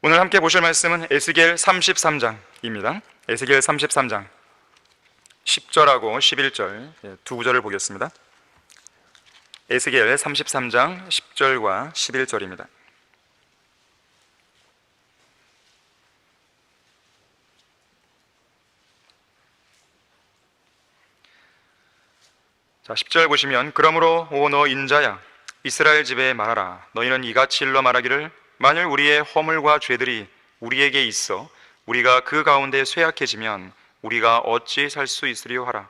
오늘 함께 보실 말씀은 에스겔 33장입니다. 에스겔 33장 10절하고 11절 두 구절을 보겠습니다. 에스겔 33장 10절과 11절입니다. 자, 10절 보시면, 그러므로 오 너 인자야, 이스라엘 집에 말하라. 너희는 이같이 일러 말하기를, 만일 우리의 허물과 죄들이 우리에게 있어 우리가 그 가운데 쇠약해지면 우리가 어찌 살 수 있으리요 하라.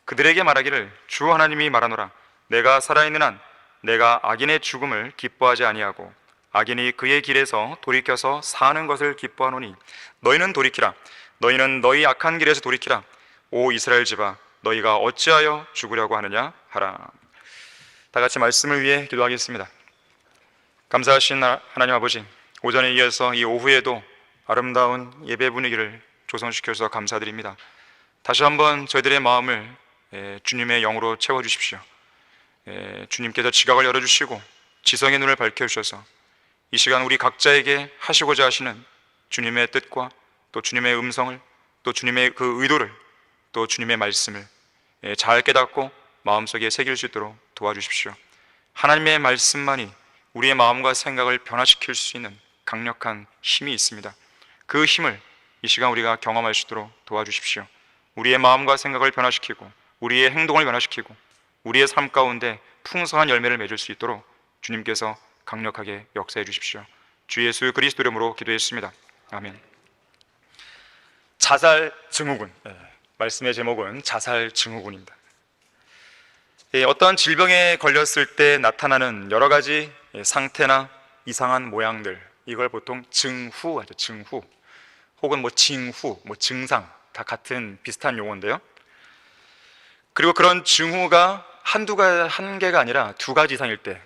그들에게 말하기를, 주 하나님이 말하노라. 내가 살아있는 한 내가 악인의 죽음을 기뻐하지 아니하고 악인이 그의 길에서 돌이켜서 사는 것을 기뻐하노니 너희는 돌이키라. 너희는 너희 악한 길에서 돌이키라. 오 이스라엘 집아, 너희가 어찌하여 죽으려고 하느냐 하라. 다 같이 말씀을 위해 기도하겠습니다. 감사하신 하나님 아버지, 오전에 이어서 이 오후에도 아름다운 예배 분위기를 조성시켜서 감사드립니다. 다시 한번 저희들의 마음을 주님의 영으로 채워주십시오. 주님께서 지각을 열어주시고 지성의 눈을 밝혀주셔서 이 시간 우리 각자에게 하시고자 하시는 주님의 뜻과 또 주님의 음성을, 또 주님의 그 의도를, 또 주님의 말씀을 잘 깨닫고 마음속에 새길 수 있도록 도와주십시오. 하나님의 말씀만이 우리의 마음과 생각을 변화시킬 수 있는 강력한 힘이 있습니다. 그 힘을 이 시간 우리가 경험할 수 있도록 도와주십시오. 우리의 마음과 생각을 변화시키고 우리의 행동을 변화시키고 우리의 삶 가운데 풍성한 열매를 맺을 수 있도록 주님께서 강력하게 역사해 주십시오. 주 예수 그리스도 이름으로 기도했습니다. 아멘. 자살 증후군, 말씀의 제목은 자살 증후군입니다. 어떠한 질병에 걸렸을 때 나타나는 여러 가지 상태나 이상한 모양들, 이걸 보통 증후 하죠. 증후, 혹은 징후, 증상, 다 같은 비슷한 용어인데요. 그리고 그런 증후가 한 개가 아니라 두 가지 이상일 때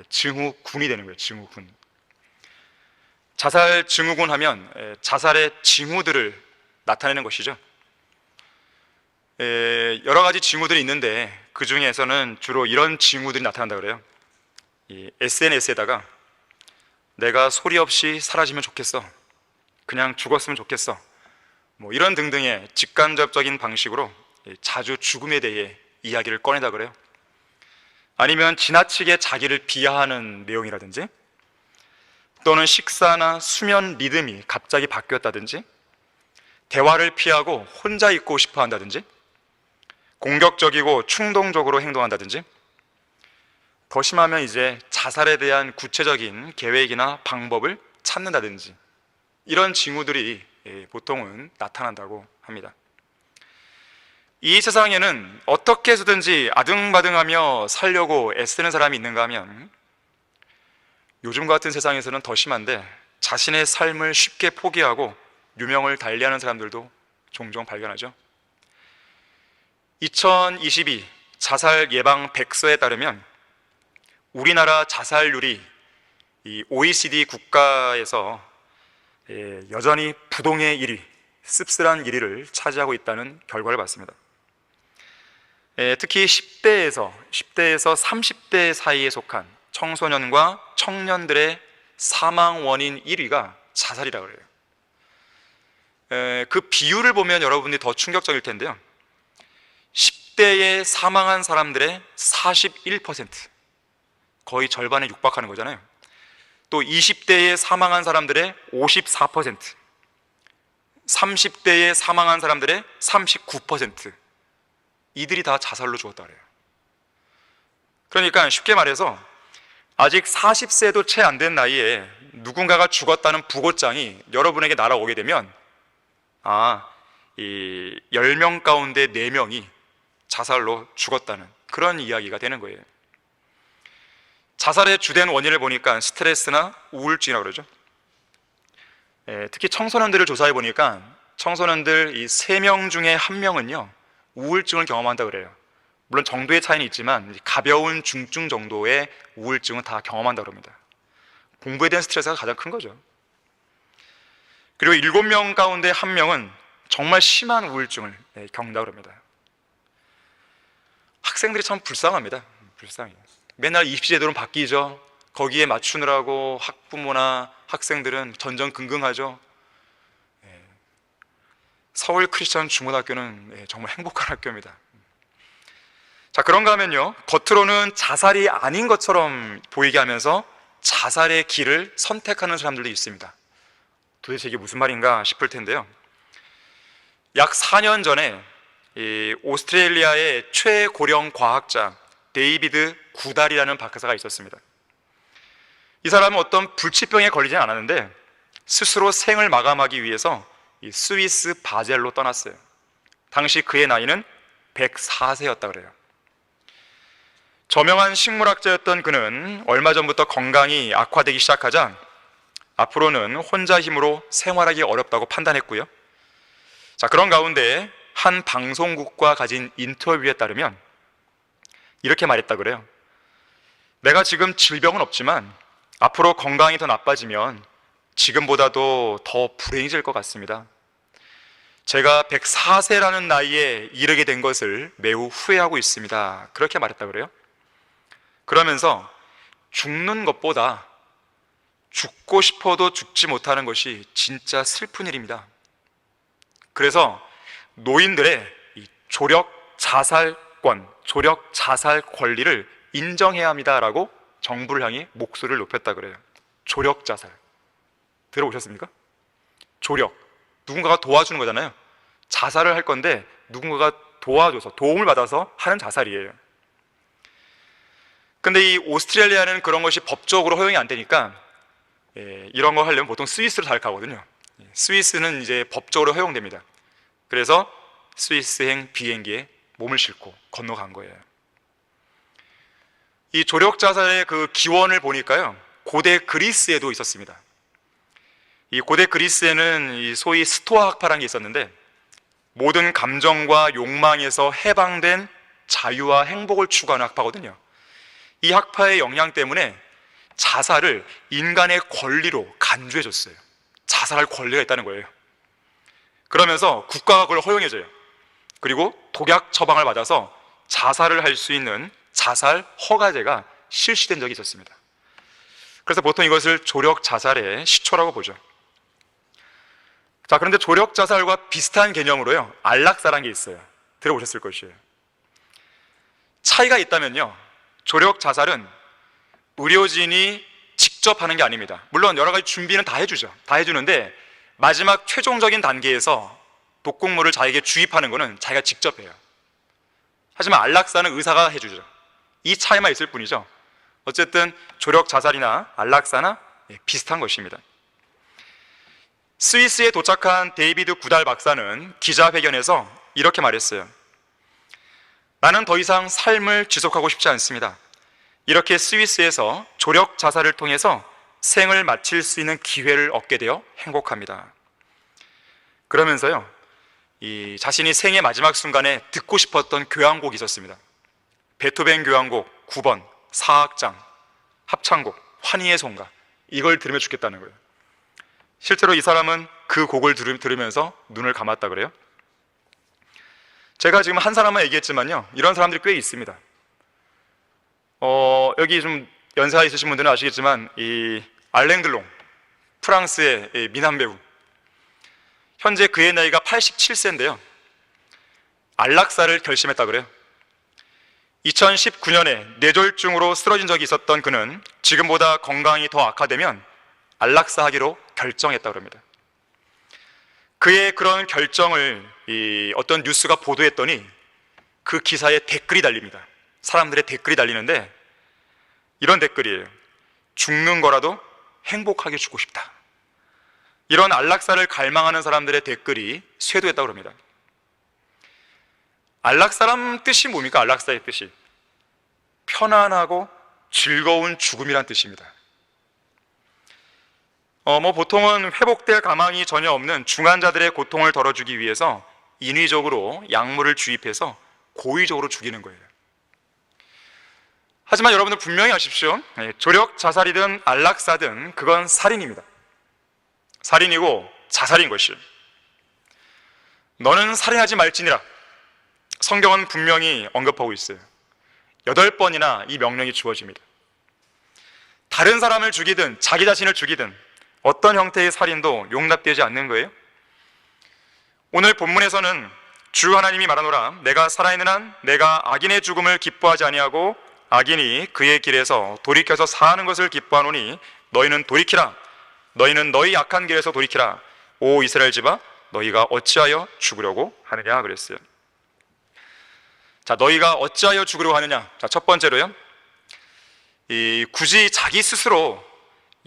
증후군이 되는 거예요. 증후군. 자살 증후군 하면 자살의 징후들을 나타내는 것이죠. 여러 가지 징후들이 있는데 그 중에서는 주로 이런 징후들이 나타난다 그래요. 이 SNS에다가 내가 소리 없이 사라지면 좋겠어, 그냥 죽었으면 좋겠어, 이런 등등의 직간접적인 방식으로 자주 죽음에 대해 이야기를 꺼내다 그래요. 아니면 지나치게 자기를 비하하는 내용이라든지, 또는 식사나 수면 리듬이 갑자기 바뀌었다든지, 대화를 피하고 혼자 있고 싶어 한다든지, 공격적이고 충동적으로 행동한다든지, 더 심하면 이제 자살에 대한 구체적인 계획이나 방법을 찾는다든지, 이런 징후들이 보통은 나타난다고 합니다. 이 세상에는 어떻게 해서든지 아등바등하며 살려고 애쓰는 사람이 있는가 하면, 요즘 같은 세상에서는 더 심한데 자신의 삶을 쉽게 포기하고 유명을 달리하는 사람들도 종종 발견하죠. 2022 자살 예방 백서에 따르면 우리나라 자살률이 이 OECD 국가에서 여전히 부동의 1위, 씁쓸한 1위를 차지하고 있다는 결과를 봤습니다. 특히 10대에서 30대 사이에 속한 청소년과 청년들의 사망 원인 1위가 자살이라고 그래요. 그 비율을 보면 여러분들이 더 충격적일 텐데요, 10대에 사망한 사람들의 41%, 거의 절반에 육박하는 거잖아요. 또 20대에 사망한 사람들의 54%, 30대에 사망한 사람들의 39%, 이들이 다 자살로 죽었다 그래요. 그러니까 쉽게 말해서 아직 40세도 채 안 된 나이에 누군가가 죽었다는 부고장이 여러분에게 날아오게 되면, 이 10명 가운데 4명이 자살로 죽었다는 그런 이야기가 되는 거예요. 자살의 주된 원인을 보니까 스트레스나 우울증이라고 그러죠. 특히 청소년들을 조사해 보니까 청소년들 이 3명 중에 1명은요 우울증을 경험한다 그래요. 물론 정도의 차이는 있지만 가벼운 중증 정도의 우울증은 다 경험한다 그럽니다. 공부에 대한 스트레스가 가장 큰 거죠. 그리고 7명 가운데 1명은 정말 심한 우울증을 겪는다 그럽니다. 학생들이 참 불쌍합니다. 불쌍해요. 맨날 입시 제도는 바뀌죠. 거기에 맞추느라고 학부모나 학생들은 전전긍긍하죠. 서울 크리스천 중고등학교는 정말 행복한 학교입니다. 자, 그런가 하면요, 겉으로는 자살이 아닌 것처럼 보이게 하면서 자살의 길을 선택하는 사람들도 있습니다. 도대체 이게 무슨 말인가 싶을 텐데요, 약 4년 전에 이 오스트레일리아의 최고령 과학자 데이비드 구달이라는 박사가 있었습니다. 이 사람은 어떤 불치병에 걸리진 않았는데 스스로 생을 마감하기 위해서 이 스위스 바젤로 떠났어요. 당시 그의 나이는 104세였다 그래요. 저명한 식물학자였던 그는 얼마 전부터 건강이 악화되기 시작하자 앞으로는 혼자 힘으로 생활하기 어렵다고 판단했고요. 자, 그런 가운데 한 방송국과 가진 인터뷰에 따르면 이렇게 말했다 그래요. 내가 지금 질병은 없지만 앞으로 건강이 더 나빠지면 지금보다도 더 불행해질 것 같습니다. 제가 104세라는 나이에 이르게 된 것을 매우 후회하고 있습니다. 그렇게 말했다 그래요. 그러면서 죽는 것보다 죽고 싶어도 죽지 못하는 것이 진짜 슬픈 일입니다. 그래서 노인들의 이 조력 자살권, 조력 자살 권리를 인정해야 합니다라고 정부를 향해 목소리를 높였다 그래요. 조력 자살 들어보셨습니까? 조력, 누군가가 도와주는 거잖아요. 자살을 할 건데 누군가가 도와줘서 도움을 받아서 하는 자살이에요. 근데 이 오스트레일리아는 그런 것이 법적으로 허용이 안 되니까 이런 거 하려면 보통 스위스로 잘 가거든요. 스위스는 이제 법적으로 허용됩니다. 그래서 스위스행 비행기에 몸을 싣고 건너간 거예요. 이 조력 자살의 그 기원을 보니까요, 고대 그리스에도 있었습니다. 이 고대 그리스에는 이 소위 스토아 학파라는 게 있었는데 모든 감정과 욕망에서 해방된 자유와 행복을 추구하는 학파거든요. 이 학파의 영향 때문에 자살을 인간의 권리로 간주해 줬어요. 자살할 권리가 있다는 거예요. 그러면서 국가가 그걸 허용해줘요. 그리고 독약 처방을 받아서 자살을 할 수 있는 자살 허가제가 실시된 적이 있었습니다. 그래서 보통 이것을 조력 자살의 시초라고 보죠. 자, 그런데 조력 자살과 비슷한 개념으로요, 안락사라는 게 있어요. 들어보셨을 것이에요. 차이가 있다면요, 조력 자살은 의료진이 직접 하는 게 아닙니다. 물론 여러 가지 준비는 다 해주죠. 다 해주는데 마지막 최종적인 단계에서 독극물을 자에게 주입하는 것은 자기가 직접 해요. 하지만 안락사는 의사가 해주죠. 이 차이만 있을 뿐이죠. 어쨌든 조력 자살이나 안락사나 비슷한 것입니다. 스위스에 도착한 데이비드 구달 박사는 기자회견에서 이렇게 말했어요. 나는 더 이상 삶을 지속하고 싶지 않습니다. 이렇게 스위스에서 조력 자살을 통해서 생을 마칠 수 있는 기회를 얻게 되어 행복합니다. 그러면서요, 이 자신이 생의 마지막 순간에 듣고 싶었던 교향곡이 있었습니다. 베토벤 교향곡 9번 사악장 합창곡 환희의 송가, 이걸 들으며 죽겠다는 거예요. 실제로 이 사람은 그 곡을 들으면서 눈을 감았다 그래요. 제가 지금 한 사람만 얘기했지만요, 이런 사람들이 꽤 있습니다. 여기 좀 연세가 있으신 분들은 아시겠지만 이 알랭 들롱, 프랑스의 미남 배우, 현재 그의 나이가 87세인데요 안락사를 결심했다 그래요. 2019년에 뇌졸중으로 쓰러진 적이 있었던 그는 지금보다 건강이 더 악화되면 안락사하기로 결정했다 그럽니다. 그의 그런 결정을 어떤 뉴스가 보도했더니 그 기사에 댓글이 달립니다. 사람들의 댓글이 달리는데 이런 댓글이에요. 죽는 거라도 행복하게 죽고 싶다. 이런 안락사를 갈망하는 사람들의 댓글이 쇄도했다고 합니다. 안락사란 뜻이 뭡니까? 안락사의 뜻이 편안하고 즐거운 죽음이란 뜻입니다. 보통은 회복될 가망이 전혀 없는 중환자들의 고통을 덜어주기 위해서 인위적으로 약물을 주입해서 고의적으로 죽이는 거예요. 하지만 여러분들 분명히 아십시오. 조력 자살이든 안락사든 그건 살인입니다. 살인이고 자살인 것이에요. 너는 살인하지 말지니라. 성경은 분명히 언급하고 있어요. 8번이나 이 명령이 주어집니다. 다른 사람을 죽이든 자기 자신을 죽이든 어떤 형태의 살인도 용납되지 않는 거예요. 오늘 본문에서는 주 하나님이 말하노라, 내가 살아있는 한 내가 악인의 죽음을 기뻐하지 아니하고 악인이 그의 길에서 돌이켜서 사는 것을 기뻐하노니 너희는 돌이키라. 너희는 너희 악한 길에서 돌이키라. 오 이스라엘 집아, 너희가 어찌하여 죽으려고 하느냐 그랬어요. 자, 너희가 어찌하여 죽으려고 하느냐. 자, 첫 번째로요, 굳이 자기 스스로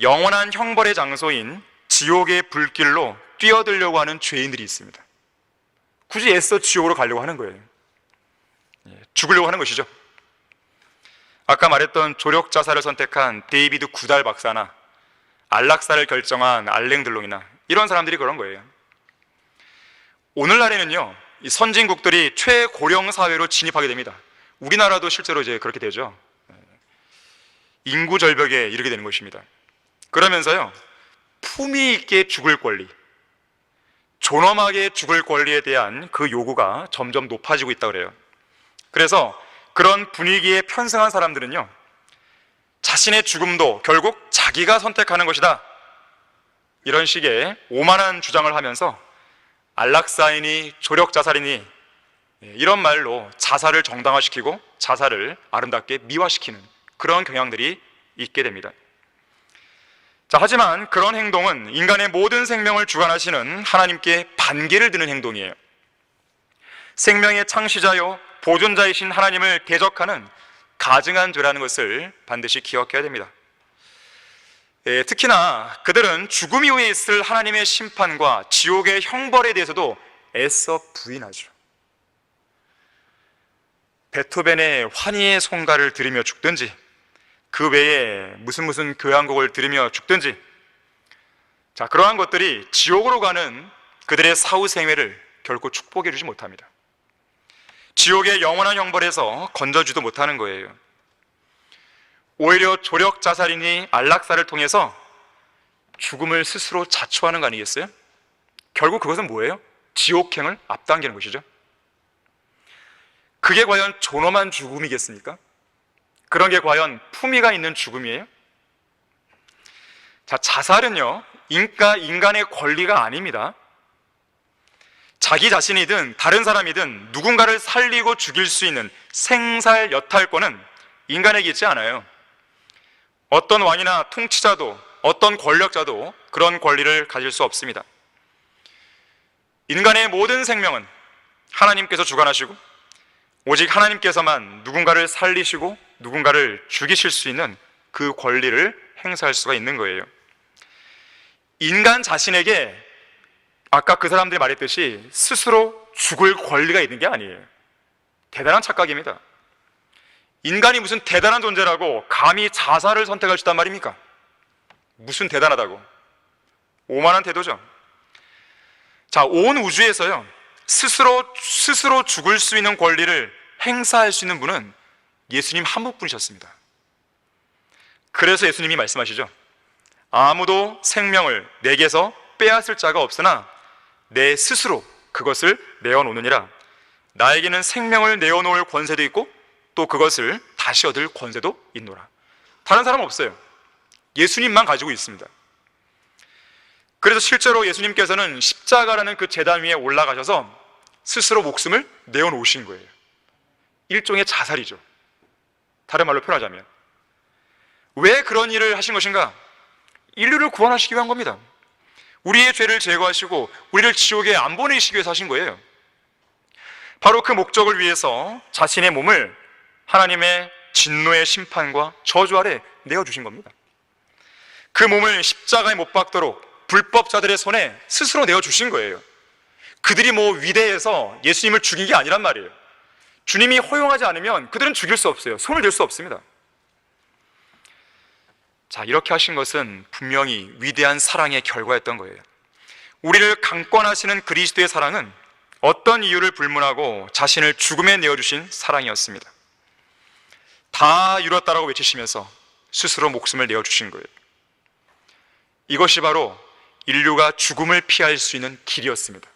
영원한 형벌의 장소인 지옥의 불길로 뛰어들려고 하는 죄인들이 있습니다. 굳이 애써 지옥으로 가려고 하는 거예요. 죽으려고 하는 것이죠. 아까 말했던 조력 자살을 선택한 데이비드 구달 박사나 안락사를 결정한 알랭 들롱이나 이런 사람들이 그런 거예요. 오늘날에는요, 이 선진국들이 최고령 사회로 진입하게 됩니다. 우리나라도 실제로 이제 그렇게 되죠. 인구 절벽에 이르게 되는 것입니다. 그러면서요, 품위 있게 죽을 권리, 존엄하게 죽을 권리에 대한 그 요구가 점점 높아지고 있다고 그래요. 그래서 그런 분위기에 편승한 사람들은요, 자신의 죽음도 결국 자기가 선택하는 것이다, 이런 식의 오만한 주장을 하면서 안락사이니 조력자살이니 이런 말로 자살을 정당화시키고 자살을 아름답게 미화시키는 그런 경향들이 있게 됩니다. 자, 하지만 그런 행동은 인간의 모든 생명을 주관하시는 하나님께 반기를 드는 행동이에요. 생명의 창시자요 보존자이신 하나님을 대적하는 가증한 죄라는 것을 반드시 기억해야 됩니다. 특히나 그들은 죽음 이후에 있을 하나님의 심판과 지옥의 형벌에 대해서도 애써 부인하죠. 베토벤의 환희의 송가를 들으며 죽든지, 그 외에 무슨 교향곡을 들으며 죽든지, 자, 그러한 것들이 지옥으로 가는 그들의 사후 생애를 결코 축복해 주지 못합니다. 지옥의 영원한 형벌에서 건져주도 못하는 거예요. 오히려 조력 자살이니 안락사를 통해서 죽음을 스스로 자초하는 거 아니겠어요? 결국 그것은 뭐예요? 지옥행을 앞당기는 것이죠. 그게 과연 존엄한 죽음이겠습니까? 그런 게 과연 품위가 있는 죽음이에요? 자, 자살은요, 인간의 권리가 아닙니다. 자기 자신이든 다른 사람이든 누군가를 살리고 죽일 수 있는 생살 여탈권은 인간에게 있지 않아요. 어떤 왕이나 통치자도 어떤 권력자도 그런 권리를 가질 수 없습니다. 인간의 모든 생명은 하나님께서 주관하시고 오직 하나님께서만 누군가를 살리시고 누군가를 죽이실 수 있는 그 권리를 행사할 수가 있는 거예요. 인간 자신에게 아까 그 사람들이 말했듯이 스스로 죽을 권리가 있는 게 아니에요. 대단한 착각입니다. 인간이 무슨 대단한 존재라고 감히 자살을 선택할 수 있단 말입니까? 무슨 대단하다고. 오만한 태도죠. 자, 온 우주에서요, 스스로 죽을 수 있는 권리를 행사할 수 있는 분은 예수님 한 분뿐이셨습니다. 그래서 예수님이 말씀하시죠. 아무도 생명을 내게서 빼앗을 자가 없으나 내 스스로 그것을 내어놓느니라. 나에게는 생명을 내어놓을 권세도 있고 또 그것을 다시 얻을 권세도 있노라. 다른 사람은 없어요. 예수님만 가지고 있습니다. 그래서 실제로 예수님께서는 십자가라는 그 제단 위에 올라가셔서 스스로 목숨을 내어놓으신 거예요. 일종의 자살이죠. 다른 말로 표현하자면. 왜 그런 일을 하신 것인가? 인류를 구원하시기 위한 겁니다. 우리의 죄를 제거하시고 우리를 지옥에 안 보내시기 위해서 하신 거예요. 바로 그 목적을 위해서 자신의 몸을 하나님의 진노의 심판과 저주 아래 내어주신 겁니다. 그 몸을 십자가에 못 박도록 불법자들의 손에 스스로 내어주신 거예요. 그들이 뭐 위대해서 예수님을 죽인 게 아니란 말이에요. 주님이 허용하지 않으면 그들은 죽일 수 없어요. 손을 댈 수 없습니다. 자, 이렇게 하신 것은 분명히 위대한 사랑의 결과였던 거예요. 우리를 강권하시는 그리스도의 사랑은 어떤 이유를 불문하고 자신을 죽음에 내어주신 사랑이었습니다. 다 이뤘다라고 외치시면서 스스로 목숨을 내어주신 거예요. 이것이 바로 인류가 죽음을 피할 수 있는 길이었습니다.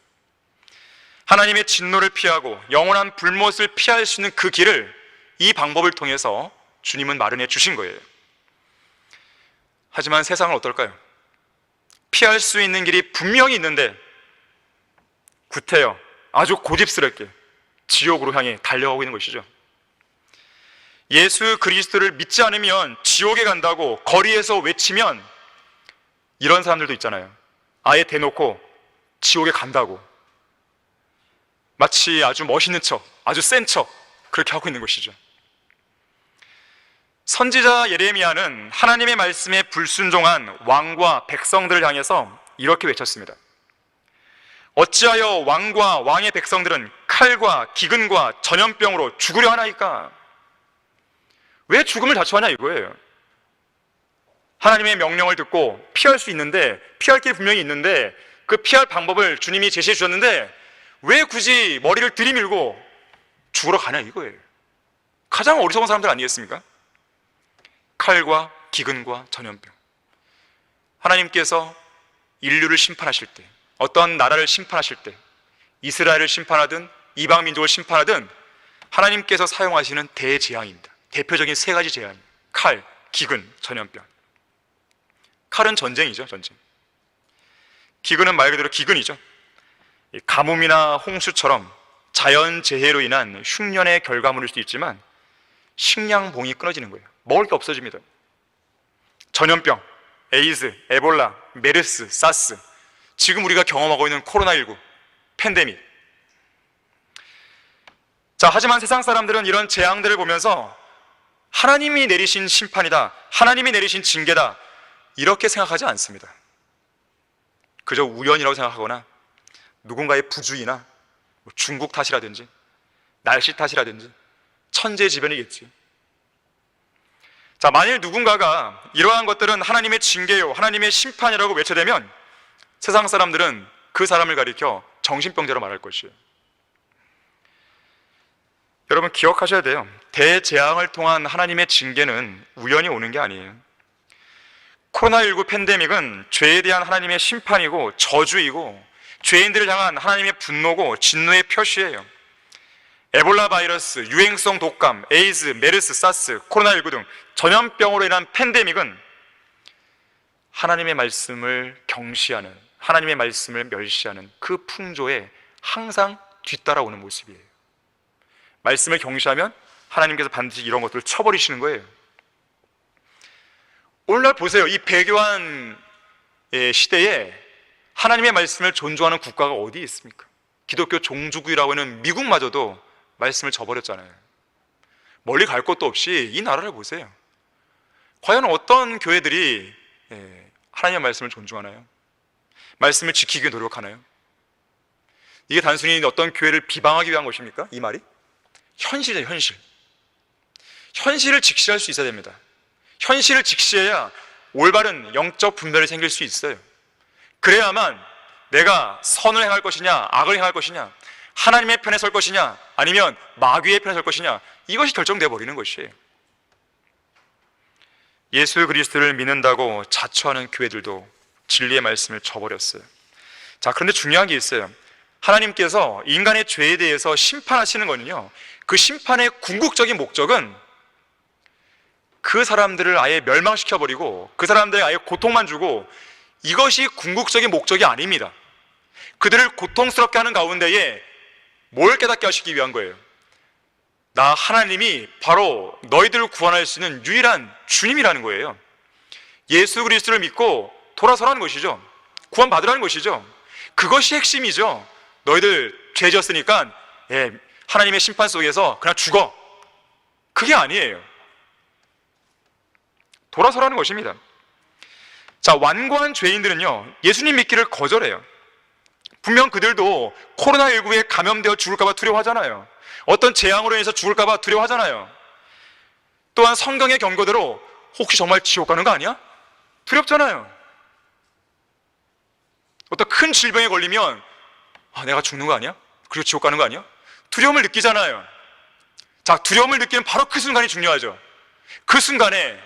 하나님의 진노를 피하고 영원한 불못을 피할 수 있는 그 길을 이 방법을 통해서 주님은 마련해 주신 거예요. 하지만 세상은 어떨까요? 피할 수 있는 길이 분명히 있는데 구태여 아주 고집스럽게 지옥으로 향해 달려가고 있는 것이죠. 예수 그리스도를 믿지 않으면 지옥에 간다고 거리에서 외치면 이런 사람들도 있잖아요. 아예 대놓고 지옥에 간다고 마치 아주 멋있는 척, 아주 센 척 그렇게 하고 있는 것이죠. 선지자 예레미야는 하나님의 말씀에 불순종한 왕과 백성들을 향해서 이렇게 외쳤습니다. 어찌하여 왕과 왕의 백성들은 칼과 기근과 전염병으로 죽으려 하나이까? 왜 죽음을 자초하냐 이거예요. 하나님의 명령을 듣고 피할 수 있는데, 피할 길이 분명히 있는데 그 피할 방법을 주님이 제시해 주셨는데 왜 굳이 머리를 들이밀고 죽으러 가냐 이거예요. 가장 어리석은 사람들 아니겠습니까? 칼과 기근과 전염병. 하나님께서 인류를 심판하실 때, 어떤 나라를 심판하실 때, 이스라엘을 심판하든 이방 민족을 심판하든 하나님께서 사용하시는 대재앙입니다. 대표적인 세 가지 재앙. 칼, 기근, 전염병. 칼은 전쟁이죠, 전쟁. 기근은 말 그대로 기근이죠. 가뭄이나 홍수처럼 자연재해로 인한 흉년의 결과물일 수도 있지만 식량봉이 끊어지는 거예요. 먹을 게 없어집니다. 전염병, 에이즈, 에볼라, 메르스, 사스, 지금 우리가 경험하고 있는 코로나19 팬데믹. 자, 하지만 세상 사람들은 이런 재앙들을 보면서 하나님이 내리신 심판이다, 하나님이 내리신 징계다 이렇게 생각하지 않습니다. 그저 우연이라고 생각하거나 누군가의 부주의나 중국 탓이라든지 날씨 탓이라든지 천재지변이겠지. 자, 만일 누군가가 이러한 것들은 하나님의 징계요, 하나님의 심판이라고 외쳐대면 세상 사람들은 그 사람을 가리켜 정신병자로 말할 것이에요. 여러분 기억하셔야 돼요. 대재앙을 통한 하나님의 징계는 우연히 오는 게 아니에요. 코로나19 팬데믹은 죄에 대한 하나님의 심판이고 저주이고 죄인들을 향한 하나님의 분노고 진노의 표시예요. 에볼라 바이러스, 유행성 독감, 에이즈, 메르스, 사스, 코로나19 등 전염병으로 인한 팬데믹은 하나님의 말씀을 경시하는, 하나님의 말씀을 멸시하는 그 풍조에 항상 뒤따라오는 모습이에요. 말씀을 경시하면 하나님께서 반드시 이런 것들을 쳐버리시는 거예요. 오늘날 보세요. 이 배교한 시대에 하나님의 말씀을 존중하는 국가가 어디 있습니까? 기독교 종주국이라고 하는 미국마저도 말씀을 저버렸잖아요. 멀리 갈 곳도 없이 이 나라를 보세요. 과연 어떤 교회들이 하나님의 말씀을 존중하나요? 말씀을 지키기 위해 노력하나요? 이게 단순히 어떤 교회를 비방하기 위한 것입니까? 이 말이? 현실이에요, 현실. 현실을 직시할 수 있어야 됩니다. 현실을 직시해야 올바른 영적 분별이 생길 수 있어요. 그래야만 내가 선을 행할 것이냐, 악을 행할 것이냐, 하나님의 편에 설 것이냐, 아니면 마귀의 편에 설 것이냐, 이것이 결정되어 버리는 것이에요. 예수 그리스도를 믿는다고 자처하는 교회들도 진리의 말씀을 저버렸어요. 자, 그런데 중요한 게 있어요. 하나님께서 인간의 죄에 대해서 심판하시는 거는요, 그 심판의 궁극적인 목적은 그 사람들을 아예 멸망시켜버리고 그 사람들에게 아예 고통만 주고, 이것이 궁극적인 목적이 아닙니다. 그들을 고통스럽게 하는 가운데에 뭘 깨닫게 하시기 위한 거예요? 나 하나님이 바로 너희들을 구원할 수 있는 유일한 주님이라는 거예요. 예수 그리스도를 믿고 돌아서라는 것이죠. 구원받으라는 것이죠. 그것이 핵심이죠. 너희들 죄 지었으니까 하나님의 심판 속에서 그냥 죽어, 그게 아니에요. 돌아서라는 것입니다. 자, 완고한 죄인들은요, 예수님 믿기를 거절해요. 분명 그들도 코로나19에 감염되어 죽을까봐 두려워하잖아요. 어떤 재앙으로 인해서 죽을까봐 두려워하잖아요. 또한 성경의 경고대로 혹시 정말 지옥 가는 거 아니야? 두렵잖아요. 어떤 큰 질병에 걸리면 내가 죽는 거 아니야? 그리고 지옥 가는 거 아니야? 두려움을 느끼잖아요. 자, 두려움을 느끼는 바로 그 순간이 중요하죠. 그 순간에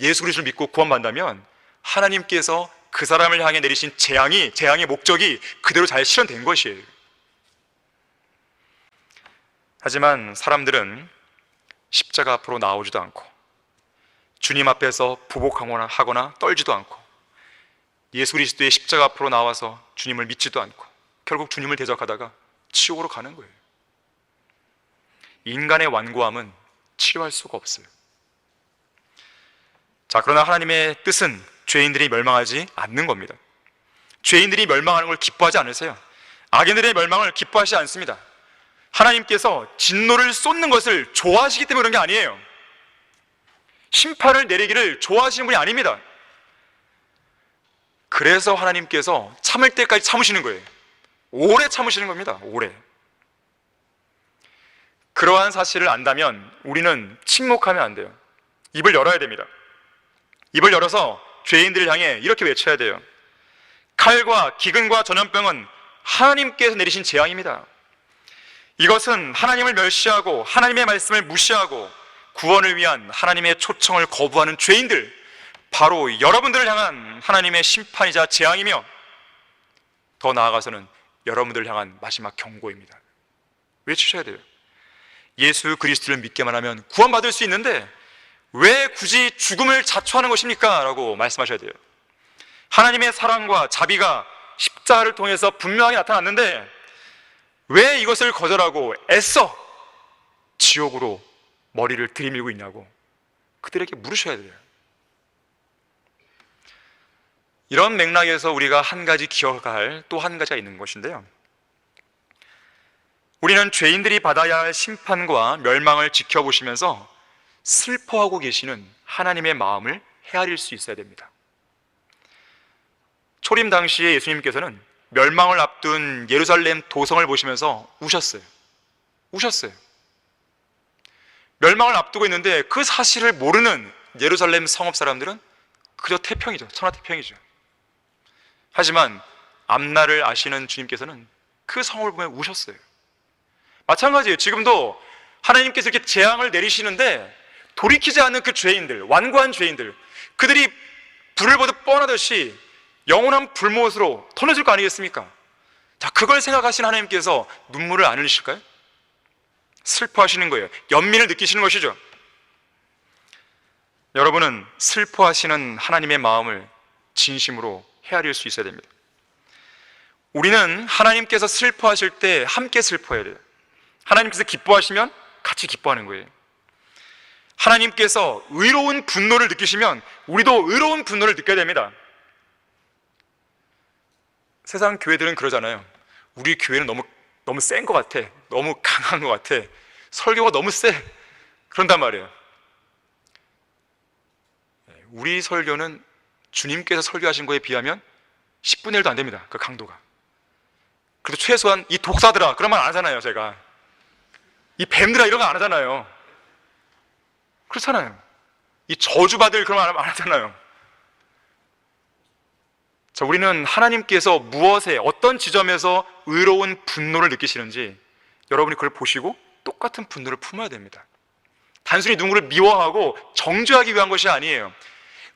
예수 그리스도를 믿고 구원받는다면 하나님께서 그 사람을 향해 내리신 재앙의 목적이 그대로 잘 실현된 것이에요. 하지만 사람들은 십자가 앞으로 나오지도 않고 주님 앞에서 부복하거나 떨지도 않고 예수 그리스도의 십자가 앞으로 나와서 주님을 믿지도 않고 결국 주님을 대적하다가 지옥으로 가는 거예요. 인간의 완고함은 치료할 수가 없어요. 자, 그러나 하나님의 뜻은 죄인들이 멸망하지 않는 겁니다. 죄인들이 멸망하는 걸 기뻐하지 않으세요. 악인들의 멸망을 기뻐하지 않습니다. 하나님께서 진노를 쏟는 것을 좋아하시기 때문에 그런 게 아니에요. 심판을 내리기를 좋아하시는 분이 아닙니다. 그래서 하나님께서 참을 때까지 참으시는 거예요. 오래 참으시는 겁니다. 오래. 그러한 사실을 안다면 우리는 침묵하면 안 돼요. 입을 열어야 됩니다. 입을 열어서 죄인들을 향해 이렇게 외쳐야 돼요. 칼과 기근과 전염병은 하나님께서 내리신 재앙입니다. 이것은 하나님을 멸시하고 하나님의 말씀을 무시하고 구원을 위한 하나님의 초청을 거부하는 죄인들, 바로 여러분들을 향한 하나님의 심판이자 재앙이며 더 나아가서는 여러분들을 향한 마지막 경고입니다. 외치셔야 돼요. 예수 그리스도를 믿게만 하면 구원받을 수 있는데 왜 굳이 죽음을 자초하는 것입니까? 라고 말씀하셔야 돼요. 하나님의 사랑과 자비가 십자가를 통해서 분명하게 나타났는데 왜 이것을 거절하고 애써 지옥으로 머리를 들이밀고 있냐고 그들에게 물으셔야 돼요. 이런 맥락에서 우리가 한 가지 기억할 또 한 가지가 있는 것인데요, 우리는 죄인들이 받아야 할 심판과 멸망을 지켜보시면서 슬퍼하고 계시는 하나님의 마음을 헤아릴 수 있어야 됩니다. 초림 당시에 예수님께서는 멸망을 앞둔 예루살렘 도성을 보시면서 우셨어요. 멸망을 앞두고 있는데 그 사실을 모르는 예루살렘 성읍 사람들은 그저 태평이죠. 천하태평이죠. 하지만 앞날을 아시는 주님께서는 그 성읍을 보며 우셨어요. 마찬가지예요. 지금도 하나님께서 이렇게 재앙을 내리시는데 돌이키지 않는 그 죄인들, 완고한 죄인들, 그들이 불을 보듯 뻔하듯이 영원한 불못으로 터져질 거 아니겠습니까? 자, 그걸 생각하신 하나님께서 눈물을 안 흘리실까요? 슬퍼하시는 거예요. 연민을 느끼시는 것이죠. 여러분은 슬퍼하시는 하나님의 마음을 진심으로 헤아릴 수 있어야 됩니다. 우리는 하나님께서 슬퍼하실 때 함께 슬퍼해야 돼요. 하나님께서 기뻐하시면 같이 기뻐하는 거예요. 하나님께서 의로운 분노를 느끼시면 우리도 의로운 분노를 느껴야 됩니다. 세상 교회들은 그러잖아요. 우리 교회는 너무 센 것 같아. 너무 강한 것 같아. 설교가 너무 세. 그런단 말이에요. 우리 설교는 주님께서 설교하신 거에 비하면 10분의 1도 안 됩니다. 그 강도가. 그래도 최소한 이 독사들아 그런 말 안 하잖아요. 제가 이 뱀들아 이런 거 안 하잖아요. 그렇잖아요. 이 저주받을 그런 말 안 하잖아요. 자, 우리는 하나님께서 무엇에 어떤 지점에서 의로운 분노를 느끼시는지 여러분이 그걸 보시고 똑같은 분노를 품어야 됩니다. 단순히 누구를 미워하고 정죄하기 위한 것이 아니에요.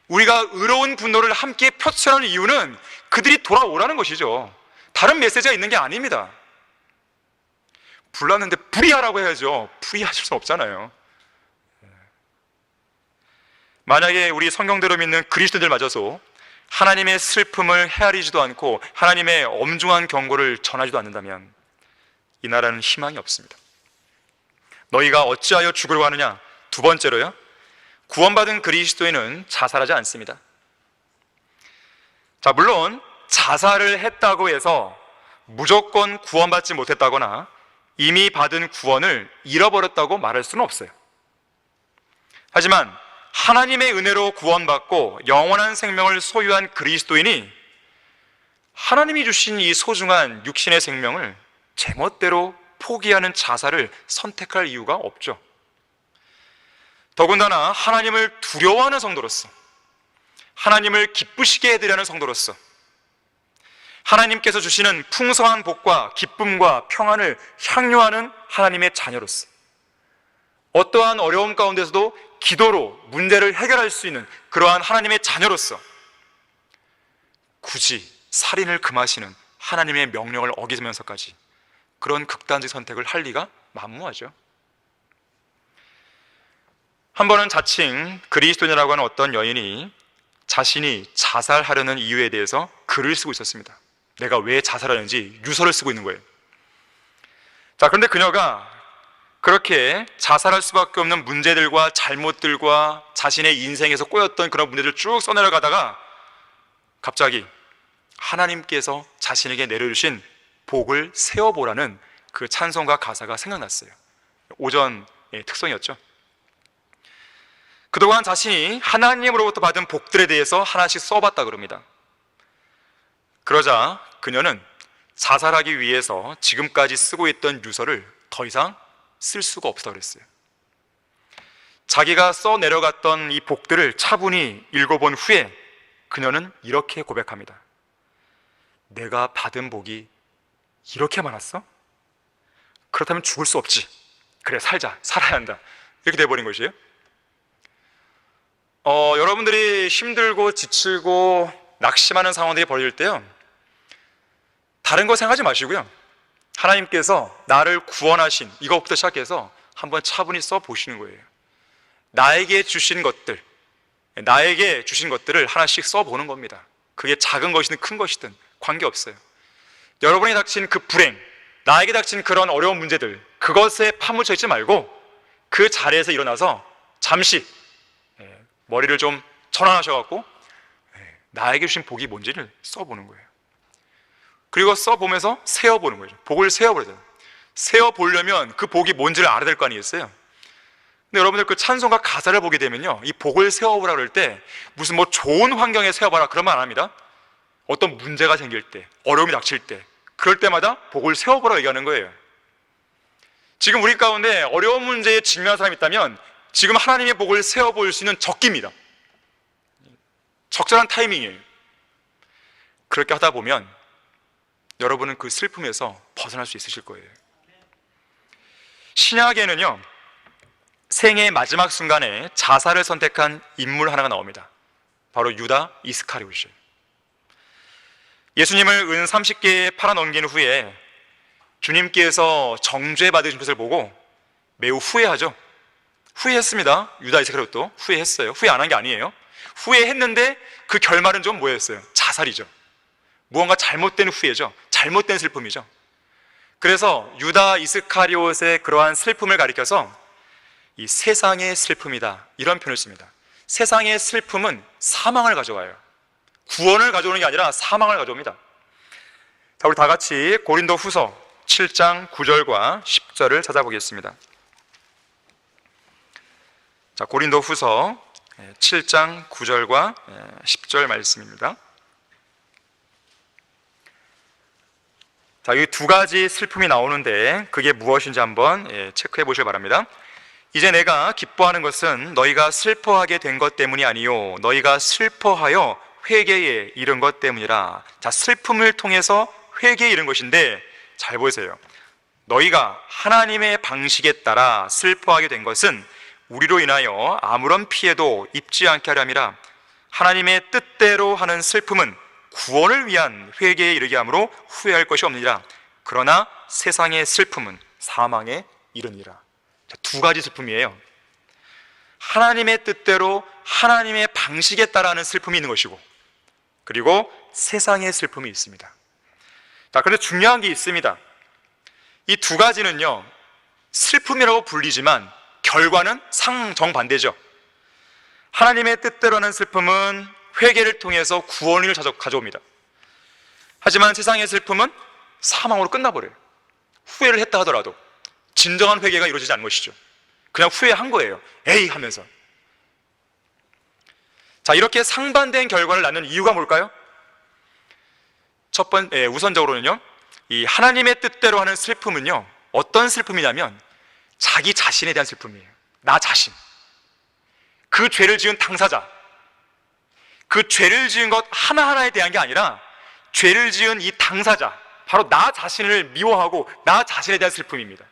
우리가 의로운 분노를 함께 표출하는 이유는 그들이 돌아오라는 것이죠. 다른 메시지가 있는 게 아닙니다. 불났는데 불이하라고 해야죠. 불이하실 수 없잖아요. 만약에 우리 성경대로 믿는 그리스도인들마저도 하나님의 슬픔을 헤아리지도 않고 하나님의 엄중한 경고를 전하지도 않는다면 이 나라는 희망이 없습니다. 너희가 어찌하여 죽으려고 하느냐? 두 번째로요, 구원받은 그리스도인은 자살하지 않습니다. 자, 물론 자살을 했다고 해서 무조건 구원받지 못했다거나 이미 받은 구원을 잃어버렸다고 말할 수는 없어요. 하지만 하나님의 은혜로 구원받고 영원한 생명을 소유한 그리스도인이 하나님이 주신 이 소중한 육신의 생명을 제멋대로 포기하는 자살을 선택할 이유가 없죠. 더군다나 하나님을 두려워하는 성도로서, 하나님을 기쁘시게 해드리는 성도로서, 하나님께서 주시는 풍성한 복과 기쁨과 평안을 향유하는 하나님의 자녀로서, 어떠한 어려움 가운데서도 기도로 문제를 해결할 수 있는 그러한 하나님의 자녀로서 굳이 살인을 금하시는 하나님의 명령을 어기면서까지 그런 극단적 선택을 할 리가 만무하죠. 한 번은 자칭 그리스도인이라고 하는 어떤 여인이 자신이 자살하려는 이유에 대해서 글을 쓰고 있었습니다. 내가 왜 자살하는지 유서를 쓰고 있는 거예요. 자, 그런데 그녀가 그렇게 자살할 수밖에 없는 문제들과 잘못들과 자신의 인생에서 꼬였던 그런 문제들을 쭉 써내려가다가 갑자기 하나님께서 자신에게 내려주신 복을 세어보라는 그 찬송가 가사가 생각났어요. 오전의 특성이었죠. 그동안 자신이 하나님으로부터 받은 복들에 대해서 하나씩 써봤다 그럽니다. 그러자 그녀는 자살하기 위해서 지금까지 쓰고 있던 유서를 더 이상 쓸 수가 없다 그랬어요. 자기가 써 내려갔던 이 복들을 차분히 읽어본 후에 그녀는 이렇게 고백합니다. 내가 받은 복이 이렇게 많았어? 그렇다면 죽을 수 없지. 그래, 살아야 한다. 이렇게 돼버린 것이에요. 여러분들이 힘들고 지치고 낙심하는 상황들이 벌어질 때요, 다른 거 생각하지 마시고요, 하나님께서 나를 구원하신 이것부터 시작해서 한번 차분히 써보시는 거예요. 나에게 주신 것들을 하나씩 써보는 겁니다. 그게 작은 것이든 큰 것이든 관계없어요. 여러분이 닥친 그 불행, 나에게 닥친 그런 어려운 문제들, 그것에 파묻혀 있지 말고 그 자리에서 일어나서 잠시 머리를 좀 전환하셔갖고 나에게 주신 복이 뭔지를 써보는 거예요. 그리고 써보면서 세어보는 거죠. 복을 세어보려요. 세어보려면 그 복이 뭔지를 알아야 될 거 아니겠어요? 근데 여러분들 그 찬송가 가사를 보게 되면요, 이 복을 세어보라 그럴 때 무슨 뭐 좋은 환경에 세어봐라 그런 말 안 합니다. 어떤 문제가 생길 때, 어려움이 닥칠 때, 그럴 때마다 복을 세워보라고 얘기하는 거예요. 지금 우리 가운데 어려운 문제에 직면한 사람이 있다면 지금 하나님의 복을 세워볼 수 있는 적기입니다. 적절한 타이밍이에요. 그렇게 하다 보면 여러분은 그 슬픔에서 벗어날 수 있으실 거예요. 신약에는요, 생애의 마지막 순간에 자살을 선택한 인물 하나가 나옵니다. 바로 유다 이스카리옷이에요. 예수님을 은 30개에 팔아넘긴 후에 주님께서 정죄받으신 것을 보고 매우 후회하죠. 후회했습니다. 유다 이스카리옷도 후회했어요. 후회 안 한 게 아니에요. 후회했는데 그 결말은 좀 뭐였어요? 자살이죠. 무언가 잘못된 후회죠. 잘못된 슬픔이죠. 그래서 유다 이스카리옷의 그러한 슬픔을 가리켜서 이 세상의 슬픔이다, 이런 표현을 씁니다. 세상의 슬픔은 사망을 가져와요. 구원을 가져오는 게 아니라 사망을 가져옵니다. 자, 우리 다 같이 고린도 후서 7장 9절과 10절을 찾아보겠습니다. 자, 고린도 후서 7장 9절과 10절 말씀입니다. 자, 이 두 가지 슬픔이 나오는데 그게 무엇인지 한번 체크해 보시기 바랍니다. 이제 내가 기뻐하는 것은 너희가 슬퍼하게 된 것 때문이 아니요 너희가 슬퍼하여 회개에 이른 것 때문이라. 자, 슬픔을 통해서 회개에 이른 것인데 잘 보세요. 너희가 하나님의 방식에 따라 슬퍼하게 된 것은 우리로 인하여 아무런 피해도 입지 않게 하려 함이라. 하나님의 뜻대로 하는 슬픔은 구원을 위한 회개에 이르게 하므로 후회할 것이 없느니라. 그러나 세상의 슬픔은 사망에 이르니라. 자, 두 가지 슬픔이에요. 하나님의 뜻대로 하나님의 방식에 따라 하는 슬픔이 있는 것이고, 그리고 세상의 슬픔이 있습니다. 자, 그런데 중요한 게 있습니다. 이 두 가지는요, 슬픔이라고 불리지만 결과는 상정반대죠. 하나님의 뜻대로 하는 슬픔은 회개를 통해서 구원을 가져옵니다. 하지만 세상의 슬픔은 사망으로 끝나버려요. 후회를 했다 하더라도 진정한 회개가 이루어지지 않는 것이죠. 그냥 후회한 거예요. 에이 하면서. 자, 이렇게 상반된 결과를 낳는 이유가 뭘까요? 우선적으로는요, 이 하나님의 뜻대로 하는 슬픔은요, 어떤 슬픔이냐면 자기 자신에 대한 슬픔이에요. 나 자신, 그 죄를 지은 당사자, 그 죄를 지은 것 하나하나에 대한 게 아니라 죄를 지은 이 당사자, 바로 나 자신을 미워하고 나 자신에 대한 슬픔입니다.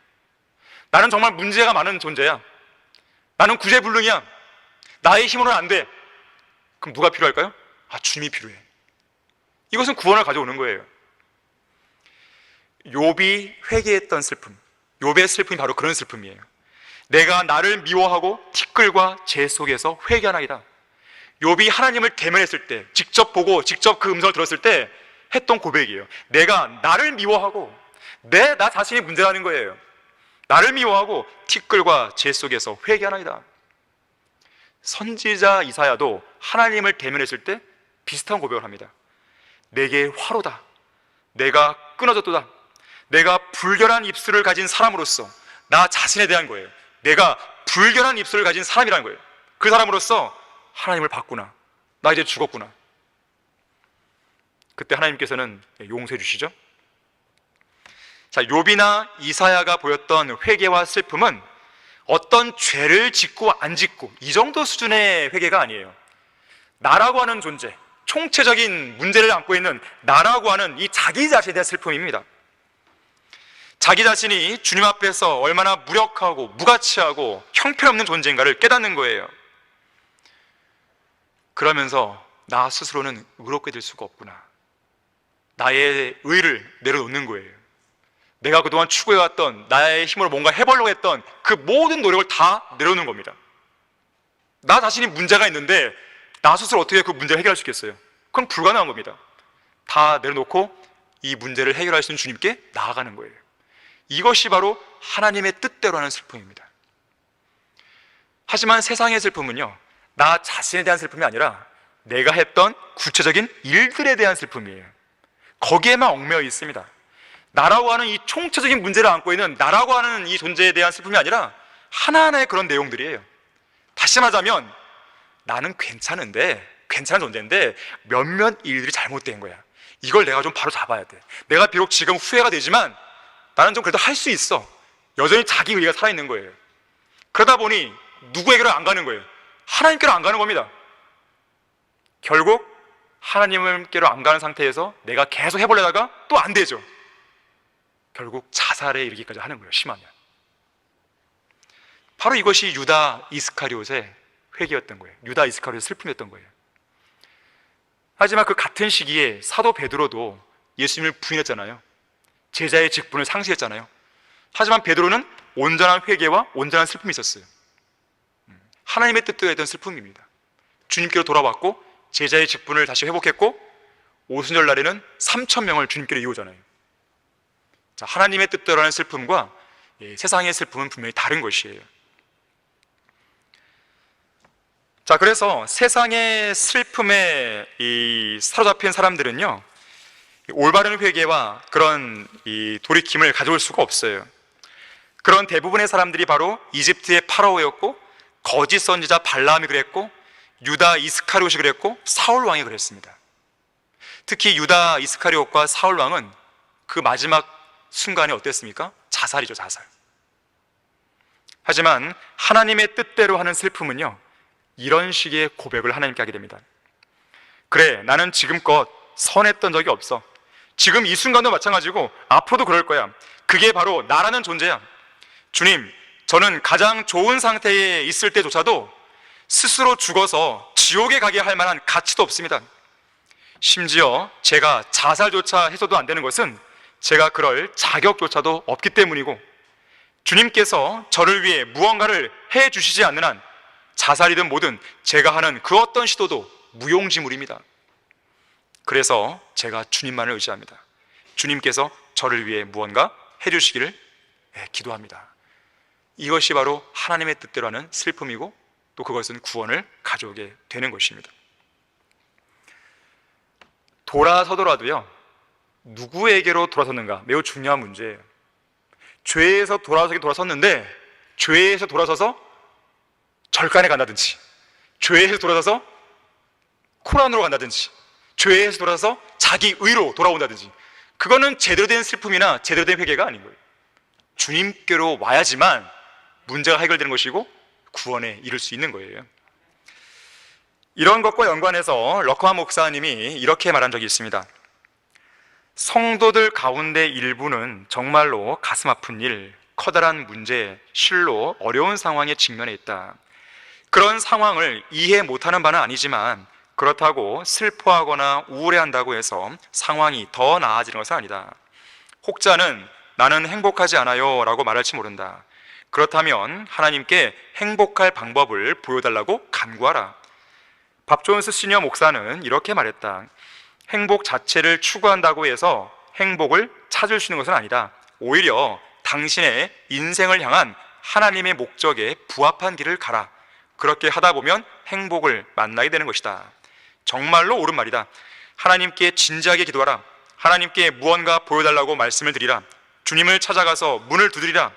나는 정말 문제가 많은 존재야. 나는 구제불능이야. 나의 힘으로는 안 돼. 그럼 누가 필요할까요? 주님이 필요해. 이것은 구원을 가져오는 거예요. 욥이 회개했던 슬픔, 욥의 슬픔이 바로 그런 슬픔이에요. 내가 나를 미워하고 티끌과 재 속에서 회개하나이다. 욥이 하나님을 대면했을 때, 직접 보고 직접 그 음성을 들었을 때 했던 고백이에요. 내가 나를 미워하고, 나 자신이 문제라는 거예요. 나를 미워하고 티끌과 재 속에서 회개하나이다. 선지자 이사야도 하나님을 대면했을 때 비슷한 고백을 합니다. 내게 화로다. 내가 끊어졌도다. 내가 불결한 입술을 가진 사람으로서, 나 자신에 대한 거예요. 내가 불결한 입술을 가진 사람이라는 거예요. 그 사람으로서 하나님을 봤구나. 나 이제 죽었구나. 그때 하나님께서는 용서해 주시죠. 자, 욥이나 이사야가 보였던 회개와 슬픔은 어떤 죄를 짓고 안 짓고 이 정도 수준의 회개가 아니에요. 나라고 하는 존재, 총체적인 문제를 안고 있는 나라고 하는 이 자기 자신에 대한 슬픔입니다. 자기 자신이 주님 앞에서 얼마나 무력하고 무가치하고 형편없는 존재인가를 깨닫는 거예요. 그러면서 나 스스로는 의롭게 될 수가 없구나. 나의 의를 내려놓는 거예요. 내가 그동안 추구해왔던, 나의 힘으로 뭔가 해보려고 했던 그 모든 노력을 다 내려놓는 겁니다. 나 자신이 문제가 있는데 나 스스로 어떻게 그 문제를 해결할 수 있겠어요? 그건 불가능한 겁니다. 다 내려놓고 이 문제를 해결할 수 있는 주님께 나아가는 거예요. 이것이 바로 하나님의 뜻대로 하는 슬픔입니다. 하지만 세상의 슬픔은요, 나 자신에 대한 슬픔이 아니라 내가 했던 구체적인 일들에 대한 슬픔이에요. 거기에만 얽매여 있습니다. 나라고 하는 이 총체적인 문제를 안고 있는 나라고 하는 이 존재에 대한 슬픔이 아니라 하나하나의 그런 내용들이에요. 다시 말하자면 나는 괜찮은 존재인데 몇몇 일들이 잘못된 거야. 이걸 내가 좀 바로 잡아야 돼. 내가 비록 지금 후회가 되지만 나는 좀 그래도 할 수 있어. 여전히 자기 의가 살아있는 거예요. 그러다 보니 누구에게로 안 가는 거예요? 하나님께로 안 가는 겁니다. 결국 하나님께로 안 가는 상태에서 내가 계속 해보려다가 또 안 되죠. 결국 자살에 이르기까지 하는 거예요. 심하면. 바로 이것이 유다 이스카리옷의 회개였던 거예요. 유다 이스카리옷의 슬픔이었던 거예요. 하지만 그 같은 시기에 사도 베드로도 예수님을 부인했잖아요. 제자의 직분을 상실했잖아요. 하지만 베드로는 온전한 회개와 온전한 슬픔이 있었어요. 하나님의 뜻대로 했던 슬픔입니다. 주님께로 돌아왔고 제자의 직분을 다시 회복했고 오순절 날에는 3,000명을 주님께로 이루잖아요. 자, 하나님의 뜻대로 하는 슬픔과 세상의 슬픔은 분명히 다른 것이에요. 자, 그래서 세상의 슬픔에 사로잡힌 사람들은요, 올바른 회개와 그런 돌이킴을 가져올 수가 없어요. 그런 대부분의 사람들이 바로 이집트의 파라오였고, 거짓 선지자 발라함이 그랬고, 유다 이스카리옷이 그랬고, 사울 왕이 그랬습니다. 특히 유다 이스카리옷과 사울 왕은 그 마지막 순간에 어땠습니까? 자살이죠, 자살. 하지만 하나님의 뜻대로 하는 슬픔은요, 이런 식의 고백을 하나님께 하게 됩니다. 그래, 나는 지금껏 선했던 적이 없어. 지금 이 순간도 마찬가지고 앞으로도 그럴 거야. 그게 바로 나라는 존재야. 주님, 저는 가장 좋은 상태에 있을 때조차도 스스로 죽어서 지옥에 가게 할 만한 가치도 없습니다. 심지어 제가 자살조차 해서도 안 되는 것은 제가 그럴 자격조차도 없기 때문이고, 주님께서 저를 위해 무언가를 해 주시지 않는 한 자살이든 뭐든 제가 하는 그 어떤 시도도 무용지물입니다. 그래서 제가 주님만을 의지합니다. 주님께서 저를 위해 무언가 해 주시기를 기도합니다. 이것이 바로 하나님의 뜻대로 하는 슬픔이고, 또 그것은 구원을 가져오게 되는 것입니다. 돌아서더라도요, 누구에게로 돌아섰는가 매우 중요한 문제예요. 죄에서 돌아섰는데 죄에서 돌아서서 절간에 간다든지, 죄에서 돌아서서 코란으로 간다든지, 죄에서 돌아서 자기 의로 돌아온다든지, 그거는 제대로 된 슬픔이나 제대로 된 회개가 아닌 거예요. 주님께로 와야지만 문제가 해결되는 것이고 구원에 이를 수 있는 거예요. 이런 것과 연관해서 러커만 목사님이 이렇게 말한 적이 있습니다. 성도들 가운데 일부는 정말로 가슴 아픈 일, 커다란 문제, 실로 어려운 상황에 직면해 있다. 그런 상황을 이해 못하는 바는 아니지만 그렇다고 슬퍼하거나 우울해한다고 해서 상황이 더 나아지는 것은 아니다. 혹자는 나는 행복하지 않아요 라고 말할지 모른다. 그렇다면 하나님께 행복할 방법을 보여달라고 간구하라. 밥 존스 시니어 목사는 이렇게 말했다. 행복 자체를 추구한다고 해서 행복을 찾을 수 있는 것은 아니다. 오히려 당신의 인생을 향한 하나님의 목적에 부합한 길을 가라. 그렇게 하다 보면 행복을 만나게 되는 것이다. 정말로 옳은 말이다. 하나님께 진지하게 기도하라. 하나님께 무언가 보여달라고 말씀을 드리라. 주님을 찾아가서 문을 두드리라.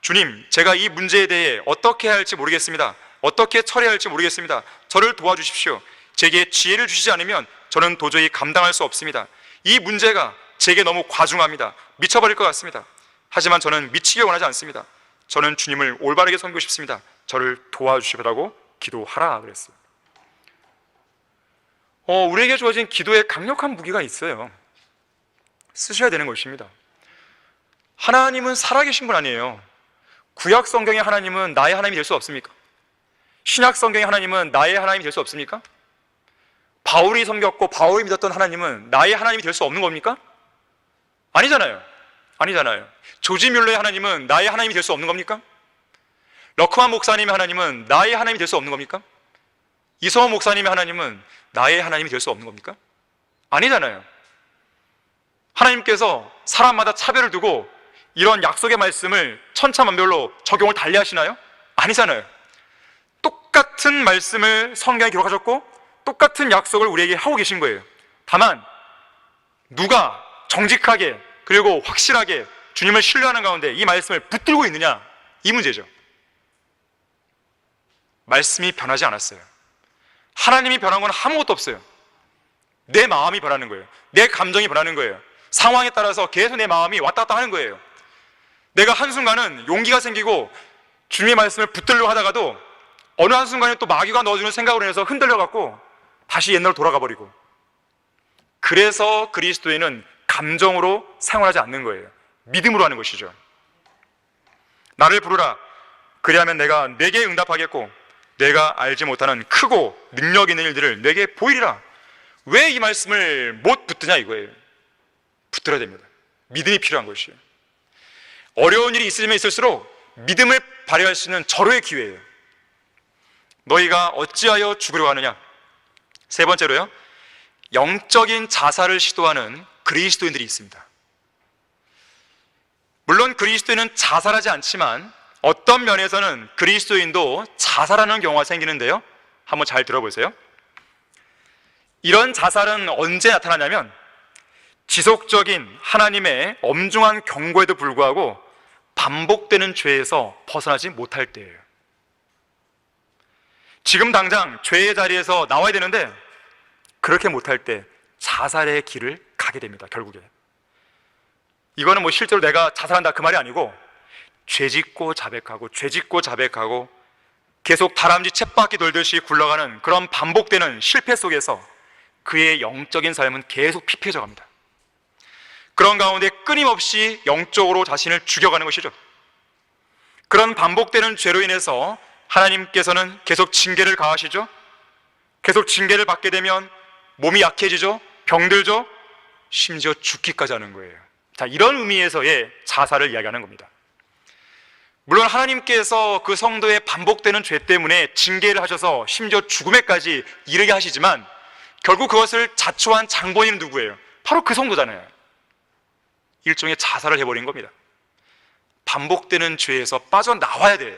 주님, 제가 이 문제에 대해 어떻게 해야 할지 모르겠습니다. 어떻게 처리해야 할지 모르겠습니다. 저를 도와주십시오. 제게 지혜를 주시지 않으면 저는 도저히 감당할 수 없습니다. 이 문제가 제게 너무 과중합니다. 미쳐버릴 것 같습니다. 하지만 저는 미치길 원하지 않습니다. 저는 주님을 올바르게 섬기고 싶습니다. 저를 도와주시라고 기도하라 그랬어요. 우리에게 주어진 기도에 강력한 무기가 있어요. 쓰셔야 되는 것입니다. 하나님은 살아계신 분 아니에요. 구약 성경의 하나님은 나의 하나님이 될 수 없습니까? 신약 성경의 하나님은 나의 하나님이 될 수 없습니까? 바울이 섬겼고 바울이 믿었던 하나님은 나의 하나님이 될 수 없는 겁니까? 아니잖아요. 조지 뮬러의 하나님은 나의 하나님이 될 수 없는 겁니까? 러크만 목사님의 하나님은 나의 하나님이 될 수 없는 겁니까? 이성호 목사님의 하나님은 나의 하나님이 될 수 없는 겁니까? 아니잖아요. 하나님께서 사람마다 차별을 두고 이런 약속의 말씀을 천차만별로 적용을 달리 하시나요? 아니잖아요. 똑같은 말씀을 성경에 기록하셨고 똑같은 약속을 우리에게 하고 계신 거예요. 다만 누가 정직하게 그리고 확실하게 주님을 신뢰하는 가운데 이 말씀을 붙들고 있느냐, 이 문제죠. 말씀이 변하지 않았어요. 하나님이 변한 건 아무것도 없어요. 내 마음이 변하는 거예요. 내 감정이 변하는 거예요. 상황에 따라서 계속 내 마음이 왔다 갔다 하는 거예요. 내가 한순간은 용기가 생기고 주님의 말씀을 붙들려고 하다가도 어느 한순간에 또 마귀가 넣어주는 생각으로 인해서 흔들려갖고 다시 옛날로 돌아가 버리고. 그래서 그리스도인은 감정으로 생활하지 않는 거예요. 믿음으로 하는 것이죠. 나를 부르라. 그리하면 내가 내게 응답하겠고 내가 알지 못하는 크고 능력 있는 일들을 내게 보이리라. 왜 이 말씀을 못 붙드냐 이거예요. 붙들어야 됩니다. 믿음이 필요한 것이에요. 어려운 일이 있으면 있을수록 믿음을 발휘할 수 있는 절호의 기회예요. 너희가 어찌하여 죽으려 하느냐. 세 번째로요, 영적인 자살을 시도하는 그리스도인들이 있습니다. 물론 그리스도인은 자살하지 않지만 어떤 면에서는 그리스도인도 자살하는 경우가 생기는데요, 한번 잘 들어보세요. 이런 자살은 언제 나타나냐면 지속적인 하나님의 엄중한 경고에도 불구하고 반복되는 죄에서 벗어나지 못할 때예요. 지금 당장 죄의 자리에서 나와야 되는데 그렇게 못할 때 자살의 길을 가게 됩니다. 결국에 이거는 뭐 실제로 내가 자살한다 그 말이 아니고 죄짓고 자백하고 계속 다람쥐 쳇바퀴 돌듯이 굴러가는 그런 반복되는 실패 속에서 그의 영적인 삶은 계속 피폐해져 갑니다. 그런 가운데 끊임없이 영적으로 자신을 죽여가는 것이죠. 그런 반복되는 죄로 인해서 하나님께서는 계속 징계를 가하시죠. 계속 징계를 받게 되면 몸이 약해지죠. 병들죠. 심지어 죽기까지 하는 거예요. 자, 이런 의미에서의 자살을 이야기하는 겁니다. 물론 하나님께서 그 성도의 반복되는 죄 때문에 징계를 하셔서 심지어 죽음에까지 이르게 하시지만 결국 그것을 자초한 장본인은 누구예요? 바로 그 성도잖아요. 일종의 자살을 해버린 겁니다. 반복되는 죄에서 빠져나와야 돼요.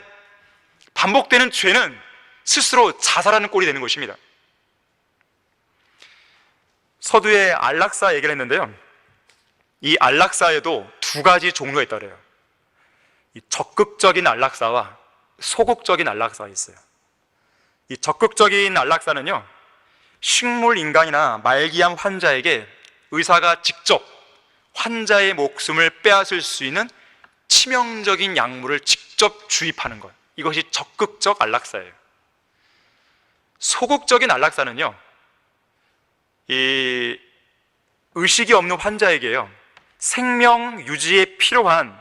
반복되는 죄는 스스로 자살하는 꼴이 되는 것입니다. 서두에 안락사 얘기를 했는데요, 이 안락사에도 두 가지 종류가 있다 그래요. 이 적극적인 안락사와 소극적인 안락사가 있어요. 이 적극적인 안락사는요, 식물인간이나 말기암 환자에게 의사가 직접 환자의 목숨을 빼앗을 수 있는 치명적인 약물을 직접 주입하는 것, 이것이 적극적 안락사예요. 소극적인 안락사는요, 이 의식이 없는 환자에게요, 생명 유지에 필요한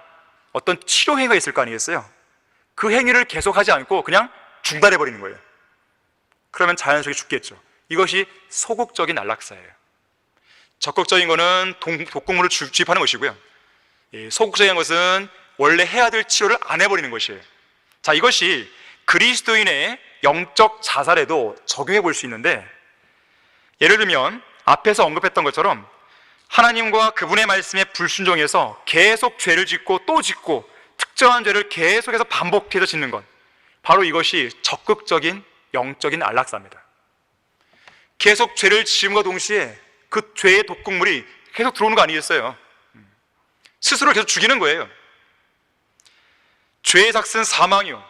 어떤 치료 행위가 있을 거 아니겠어요? 그 행위를 계속하지 않고 그냥 중단해버리는 거예요. 그러면 자연스럽게 죽겠죠. 이것이 소극적인 안락사예요. 적극적인 것은 독극물을 주입하는 것이고요, 소극적인 것은 원래 해야 될 치료를 안 해버리는 것이에요. 자, 이것이 그리스도인의 영적 자살에도 적용해 볼 수 있는데, 예를 들면 앞에서 언급했던 것처럼 하나님과 그분의 말씀에 불순종해서 계속 죄를 짓고 또 짓고 특정한 죄를 계속해서 반복해서 짓는 것, 바로 이것이 적극적인 영적인 안락사입니다. 계속 죄를 지음과 동시에 그 죄의 독극물이 계속 들어오는 거 아니겠어요? 스스로를 계속 죽이는 거예요. 죄의 삭은 사망이요,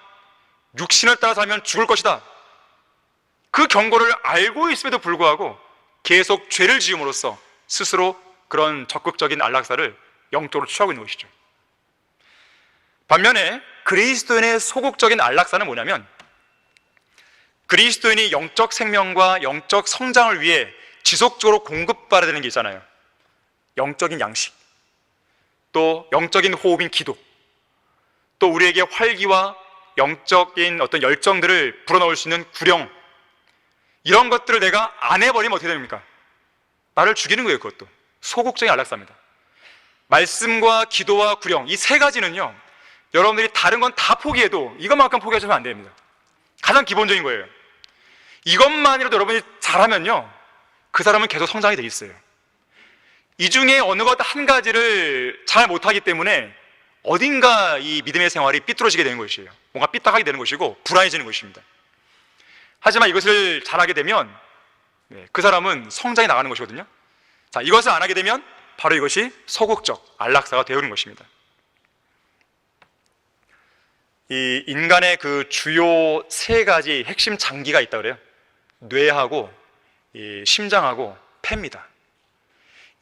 육신을 따라 살면 죽을 것이다. 그 경고를 알고 있음에도 불구하고 계속 죄를 지음으로써 스스로 그런 적극적인 안락사를 영적으로 취하고 있는 것이죠. 반면에 그리스도인의 소극적인 안락사는 뭐냐면, 그리스도인이 영적 생명과 영적 성장을 위해 지속적으로 공급받아야 되는 게 있잖아요. 영적인 양식, 또 영적인 호흡인 기도, 또 우리에게 활기와 영적인 어떤 열정들을 불어넣을 수 있는 구령, 이런 것들을 내가 안 해버리면 어떻게 됩니까? 나를 죽이는 거예요. 그것도 소극적인 안락사입니다. 말씀과 기도와 구령, 이 세 가지는요, 여러분들이 다른 건 다 포기해도 이것만큼 포기하시면 안 됩니다. 가장 기본적인 거예요. 이것만이라도 여러분이 잘하면요, 그 사람은 계속 성장이 돼 있어요. 이 중에 어느 것 한 가지를 잘 못하기 때문에 어딘가 이 믿음의 생활이 삐뚤어지게 되는 것이에요. 뭔가 삐딱하게 되는 것이고 불안해지는 것입니다. 하지만 이것을 잘하게 되면 그 사람은 성장해 나가는 것이거든요. 자, 이것을 안 하게 되면 바로 이것이 소극적 안락사가 되어오는 것입니다. 이 인간의 그 주요 세 가지 핵심 장기가 있다고 그래요. 뇌하고 이 심장하고 폐입니다.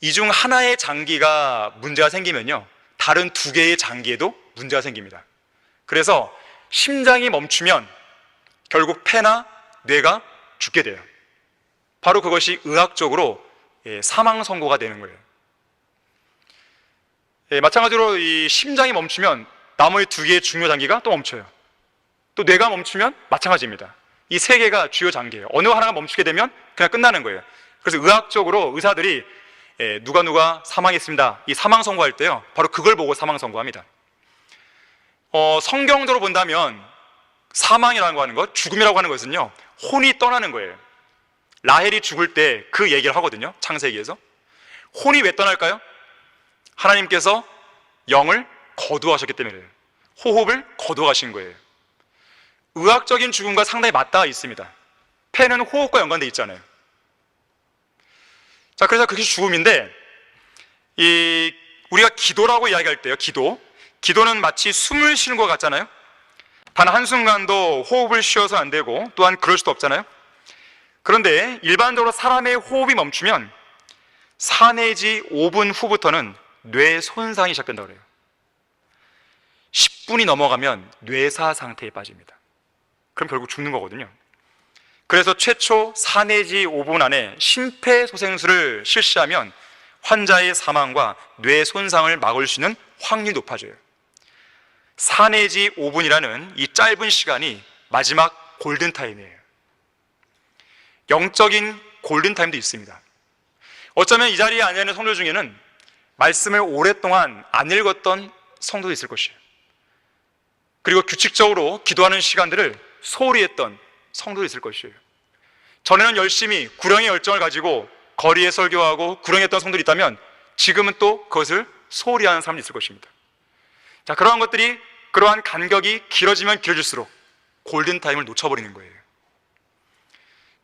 이 중 하나의 장기가 문제가 생기면요, 다른 두 개의 장기에도 문제가 생깁니다. 그래서 심장이 멈추면 결국 폐나 뇌가 죽게 돼요. 바로 그것이 의학적으로 사망 선고가 되는 거예요. 마찬가지로 이 심장이 멈추면 나머지 두 개의 중요 장기가 또 멈춰요. 또 뇌가 멈추면 마찬가지입니다. 이 세 개가 주요 장기예요. 어느 하나가 멈추게 되면 그냥 끝나는 거예요. 그래서 의학적으로 의사들이 누가 사망했습니다, 이 사망 선고할 때요, 바로 그걸 보고 사망 선고합니다. 성경적으로 본다면 사망이라고 하는 것, 죽음이라고 하는 것은요, 혼이 떠나는 거예요. 라헬이 죽을 때 그 얘기를 하거든요. 창세기에서. 혼이 왜 떠날까요? 하나님께서 영을 거두하셨기 때문에 그래요. 호흡을 거두하신 거예요. 의학적인 죽음과 상당히 맞닿아 있습니다. 폐는 호흡과 연관되어 있잖아요. 자, 그래서 그게 죽음인데, 우리가 기도라고 이야기할 때요, 기도는 마치 숨을 쉬는 것 같잖아요. 단 한순간도 호흡을 쉬어서 안 되고 또한 그럴 수도 없잖아요. 그런데 일반적으로 사람의 호흡이 멈추면 4 내지 5분 후부터는 뇌 손상이 시작된다고 그래요. 10분이 넘어가면 뇌사 상태에 빠집니다. 그럼 결국 죽는 거거든요. 그래서 최초 4 내지 5분 안에 심폐소생술을 실시하면 환자의 사망과 뇌 손상을 막을 수 있는 확률이 높아져요. 4 내지 5분이라는 이 짧은 시간이 마지막 골든타임이에요. 영적인 골든타임도 있습니다. 어쩌면 이 자리에 앉아있는 성도 중에는 말씀을 오랫동안 안 읽었던 성도도 있을 것이에요. 그리고 규칙적으로 기도하는 시간들을 소홀히 했던 성도도 있을 것이에요. 전에는 열심히 구령의 열정을 가지고 거리에 설교하고 구령했던 성도들이 있다면 지금은 또 그것을 소홀히 하는 사람이 있을 것입니다. 자, 그러한 것들이, 그러한 간격이 길어지면 길어질수록 골든타임을 놓쳐버리는 거예요.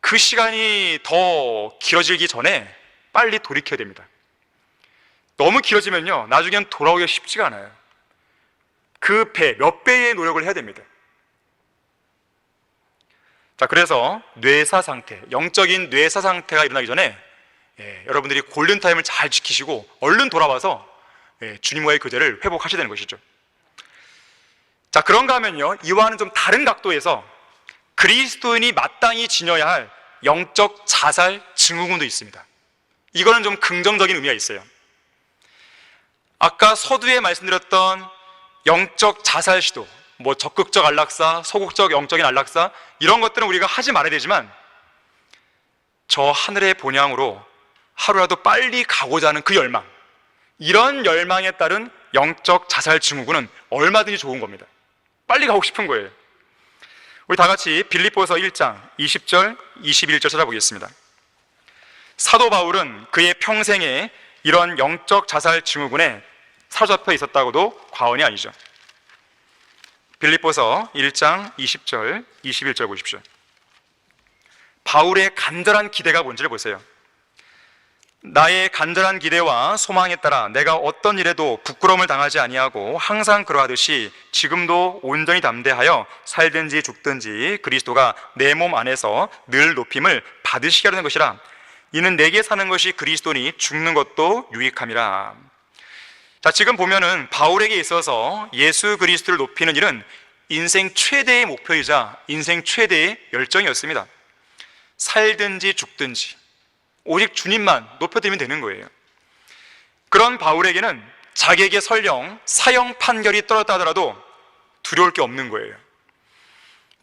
그 시간이 더 길어지기 전에 빨리 돌이켜야 됩니다. 너무 길어지면요, 나중엔 돌아오기가 쉽지가 않아요. 그 몇 배의 노력을 해야 됩니다. 자, 그래서 뇌사 상태, 영적인 뇌사 상태가 일어나기 전에 여러분들이 골든타임을 잘 지키시고 얼른 돌아와서 주님과의 교제를 회복하셔야 되는 것이죠. 자, 그런가 하면요, 이와는 좀 다른 각도에서 그리스도인이 마땅히 지녀야 할 영적 자살 증후군도 있습니다. 이거는 좀 긍정적인 의미가 있어요. 아까 서두에 말씀드렸던 영적 자살 시도, 적극적 안락사, 소극적 영적인 안락사, 이런 것들은 우리가 하지 말아야 되지만, 저 하늘의 본향으로 하루라도 빨리 가고자 하는 그 열망, 이런 열망에 따른 영적 자살 증후군은 얼마든지 좋은 겁니다. 빨리 가고 싶은 거예요. 우리 다 같이 빌립보서 1장 20절, 21절 찾아보겠습니다. 사도 바울은 그의 평생에 이런 영적 자살 증후군에 사로잡혀 있었다고도 과언이 아니죠. 빌립보서 1장 20절, 21절 보십시오. 바울의 간절한 기대가 뭔지를 보세요. 나의 간절한 기대와 소망에 따라 내가 어떤 일에도 부끄러움을 당하지 아니하고 항상 그러하듯이 지금도 온전히 담대하여 살든지 죽든지 그리스도가 내 몸 안에서 늘 높임을 받으시게 하려는 것이라. 이는 내게 사는 것이 그리스도니 죽는 것도 유익함이라. 자, 지금 보면은 바울에게 있어서 예수 그리스도를 높이는 일은 인생 최대의 목표이자 인생 최대의 열정이었습니다. 살든지 죽든지 오직 주님만 높여드리면 되는 거예요. 그런 바울에게는 자기에게 설령 사형 판결이 떨어졌다 하더라도 두려울 게 없는 거예요.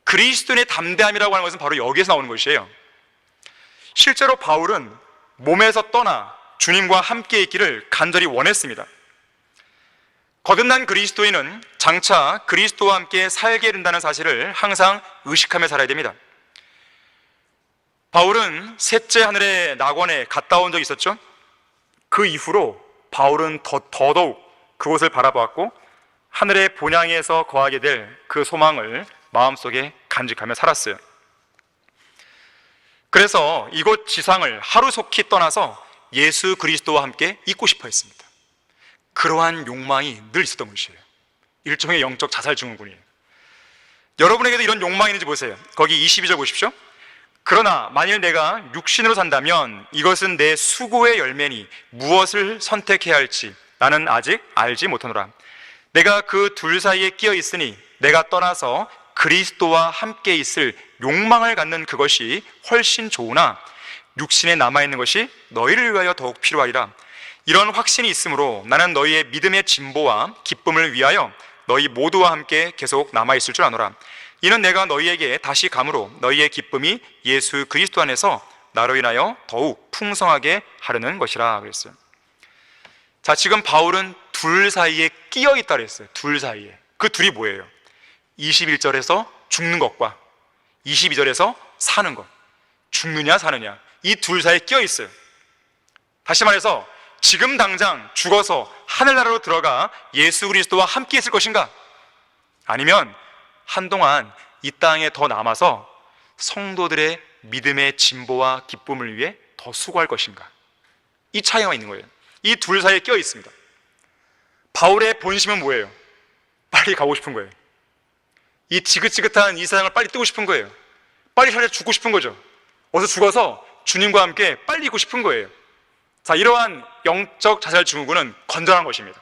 그리스도인의 담대함이라고 하는 것은 바로 여기에서 나오는 것이에요. 실제로 바울은 몸에서 떠나 주님과 함께 있기를 간절히 원했습니다. 거듭난 그리스도인은 장차 그리스도와 함께 살게 된다는 사실을 항상 의식하며 살아야 됩니다. 바울은 셋째 하늘의 낙원에 갔다 온 적이 있었죠. 그 이후로 바울은 더더욱 그곳을 바라보았고 하늘의 본향에서 거하게 될 그 소망을 마음속에 간직하며 살았어요. 그래서 이곳 지상을 하루속히 떠나서 예수 그리스도와 함께 있고 싶어 했습니다. 그러한 욕망이 늘 있었던 것이에요. 일종의 영적 자살 증후군이에요. 여러분에게도 이런 욕망이 있는지 보세요. 거기 22절 보십시오. 그러나 만일 내가 육신으로 산다면 이것은 내 수고의 열매니 무엇을 선택해야 할지 나는 아직 알지 못하노라. 내가 그 둘 사이에 끼어 있으니 내가 떠나서 그리스도와 함께 있을 욕망을 갖는 그것이 훨씬 좋으나 육신에 남아있는 것이 너희를 위하여 더욱 필요하리라. 이런 확신이 있으므로 나는 너희의 믿음의 진보와 기쁨을 위하여 너희 모두와 함께 계속 남아있을 줄 아노라. 이는 내가 너희에게 다시 감으로 너희의 기쁨이 예수 그리스도 안에서 나로 인하여 더욱 풍성하게 하려는 것이라 그랬어요. 자, 지금 바울은 둘 사이에 끼어 있다 그랬어요. 둘 사이에. 그 둘이 뭐예요? 21절에서 죽는 것과 22절에서 사는 것. 죽느냐 사느냐, 이 둘 사이에 끼어 있어요. 다시 말해서 지금 당장 죽어서 하늘나라로 들어가 예수 그리스도와 함께 있을 것인가? 아니면 한동안 이 땅에 더 남아서 성도들의 믿음의 진보와 기쁨을 위해 더 수고할 것인가? 이 차이가 있는 거예요. 이 둘 사이에 껴 있습니다. 바울의 본심은 뭐예요? 빨리 가고 싶은 거예요. 이 지긋지긋한 이 세상을 빨리 뜨고 싶은 거예요. 빨리 살려 죽고 싶은 거죠. 어서 죽어서 주님과 함께 빨리 있고 싶은 거예요. 자, 이러한 영적 자살 증후군은 건전한 것입니다.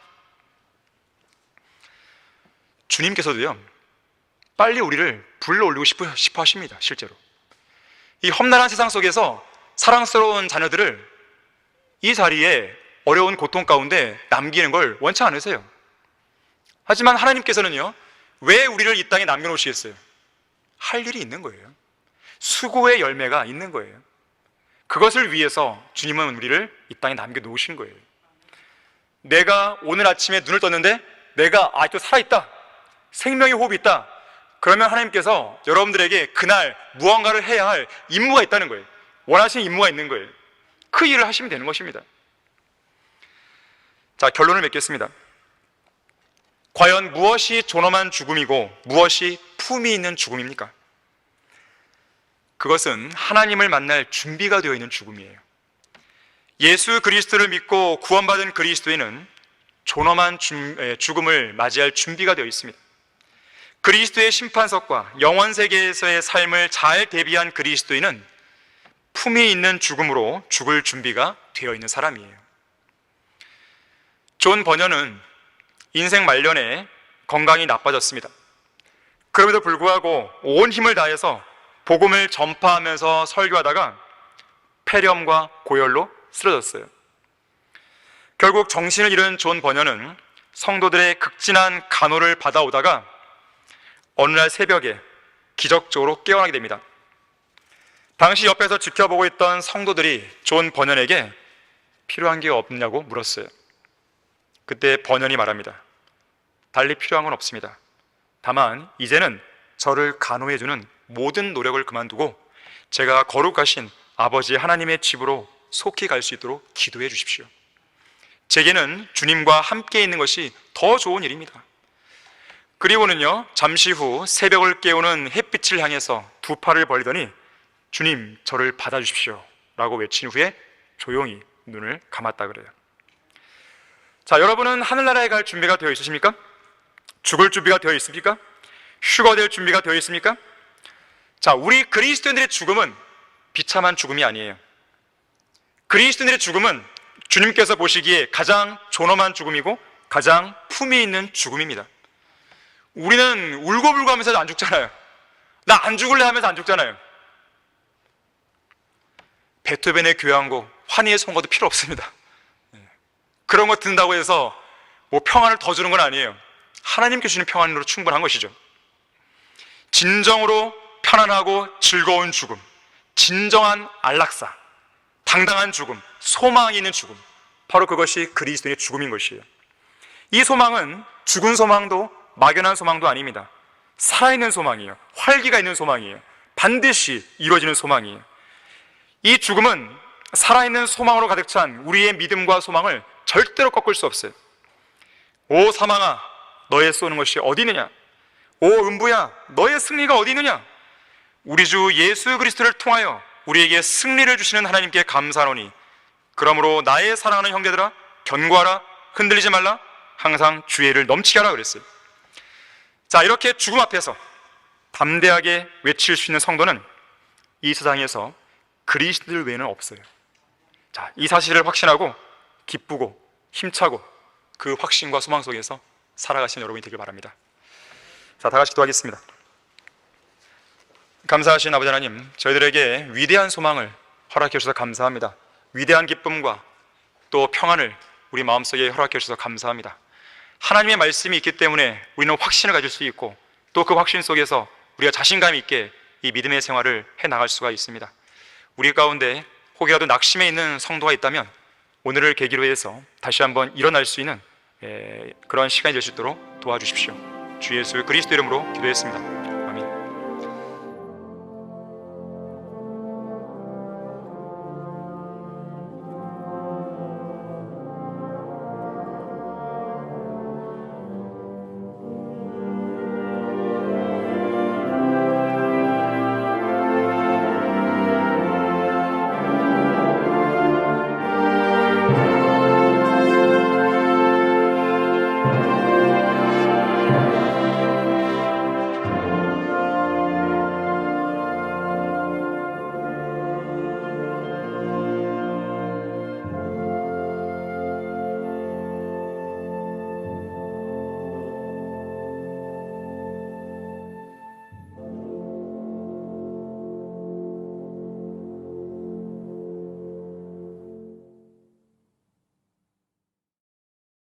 주님께서도요, 빨리 우리를 불러올리고 싶어 하십니다. 실제로 이 험난한 세상 속에서 사랑스러운 자녀들을 이 자리에 어려운 고통 가운데 남기는 걸 원치 않으세요. 하지만 하나님께서는요, 왜 우리를 이 땅에 남겨놓으시겠어요? 할 일이 있는 거예요. 수고의 열매가 있는 거예요. 그것을 위해서 주님은 우리를 이 땅에 남겨놓으신 거예요. 내가 오늘 아침에 눈을 떴는데 내가 아직도 살아있다, 생명의 호흡이 있다, 그러면 하나님께서 여러분들에게 그날 무언가를 해야 할 임무가 있다는 거예요. 원하시는 임무가 있는 거예요. 그 일을 하시면 되는 것입니다. 자, 결론을 맺겠습니다. 과연 무엇이 존엄한 죽음이고 무엇이 품이 있는 죽음입니까? 그것은 하나님을 만날 준비가 되어 있는 죽음이에요. 예수 그리스도를 믿고 구원받은 그리스도인은 존엄한 죽음을 맞이할 준비가 되어 있습니다. 그리스도의 심판석과 영원 세계에서의 삶을 잘 대비한 그리스도인은 품이 있는 죽음으로 죽을 준비가 되어 있는 사람이에요. 존 버녀는 인생 말년에 건강이 나빠졌습니다. 그럼에도 불구하고 온 힘을 다해서 복음을 전파하면서 설교하다가 폐렴과 고열로 쓰러졌어요. 결국 정신을 잃은 존 버녀는 성도들의 극진한 간호를 받아오다가 어느 날 새벽에 기적적으로 깨어나게 됩니다. 당시 옆에서 지켜보고 있던 성도들이 존 버년에게 필요한 게 없냐고 물었어요. 그때 버년이 말합니다. 달리 필요한 건 없습니다. 다만 이제는 저를 간호해주는 모든 노력을 그만두고 제가 거룩하신 아버지 하나님의 집으로 속히 갈 수 있도록 기도해 주십시오. 제게는 주님과 함께 있는 것이 더 좋은 일입니다. 그리고는요, 잠시 후 새벽을 깨우는 햇빛을 향해서 두 팔을 벌리더니 주님, 저를 받아주십시오 라고 외친 후에 조용히 눈을 감았다 그래요. 자, 여러분은 하늘나라에 갈 준비가 되어 있으십니까? 죽을 준비가 되어 있습니까? 휴가 될 준비가 되어 있습니까? 자, 우리 그리스도인들의 죽음은 비참한 죽음이 아니에요. 그리스도인들의 죽음은 주님께서 보시기에 가장 존엄한 죽음이고 가장 품위 있는 죽음입니다. 우리는 울고불고 하면서 안 죽잖아요. 나 안 죽을래 하면서 안 죽잖아요. 베토벤의 교향곡, 환희의 성가도 필요 없습니다. 그런 거 듣는다고 해서 뭐 평안을 더 주는 건 아니에요. 하나님께 주시는 평안으로 충분한 것이죠. 진정으로 편안하고 즐거운 죽음, 진정한 안락사, 당당한 죽음, 소망이 있는 죽음, 바로 그것이 그리스도인의 죽음인 것이에요. 이 소망은 죽은 소망도 막연한 소망도 아닙니다. 살아있는 소망이에요. 활기가 있는 소망이에요. 반드시 이루어지는 소망이에요. 이 죽음은 살아있는 소망으로 가득 찬 우리의 믿음과 소망을 절대로 꺾을 수 없어요. 오 사망아, 너의 쏘는 것이 어디 있느냐? 오 음부야, 너의 승리가 어디 있느냐? 우리 주 예수 그리스도를 통하여 우리에게 승리를 주시는 하나님께 감사하노니 그러므로 나의 사랑하는 형제들아, 견고하라, 흔들리지 말라, 항상 주의를 넘치게 하라 그랬어요. 자, 이렇게 죽음 앞에서 담대하게 외칠 수 있는 성도는 이 세상에서 그리스도를 외에는 없어요. 자, 이 사실을 확신하고 기쁘고 힘차고 그 확신과 소망 속에서 살아가시는 여러분이 되길 바랍니다. 자, 다 같이 기도하겠습니다. 감사하신 아버지 하나님, 저희들에게 위대한 소망을 허락해 주셔서 감사합니다. 위대한 기쁨과 또 평안을 우리 마음속에 허락해 주셔서 감사합니다. 하나님의 말씀이 있기 때문에 우리는 확신을 가질 수 있고 또 그 확신 속에서 우리가 자신감 있게 이 믿음의 생활을 해나갈 수가 있습니다. 우리 가운데 혹이라도 낙심해 있는 성도가 있다면 오늘을 계기로 해서 다시 한번 일어날 수 있는 그런 시간이 될 수 있도록 도와주십시오. 주 예수 그리스도 이름으로 기도했습니다.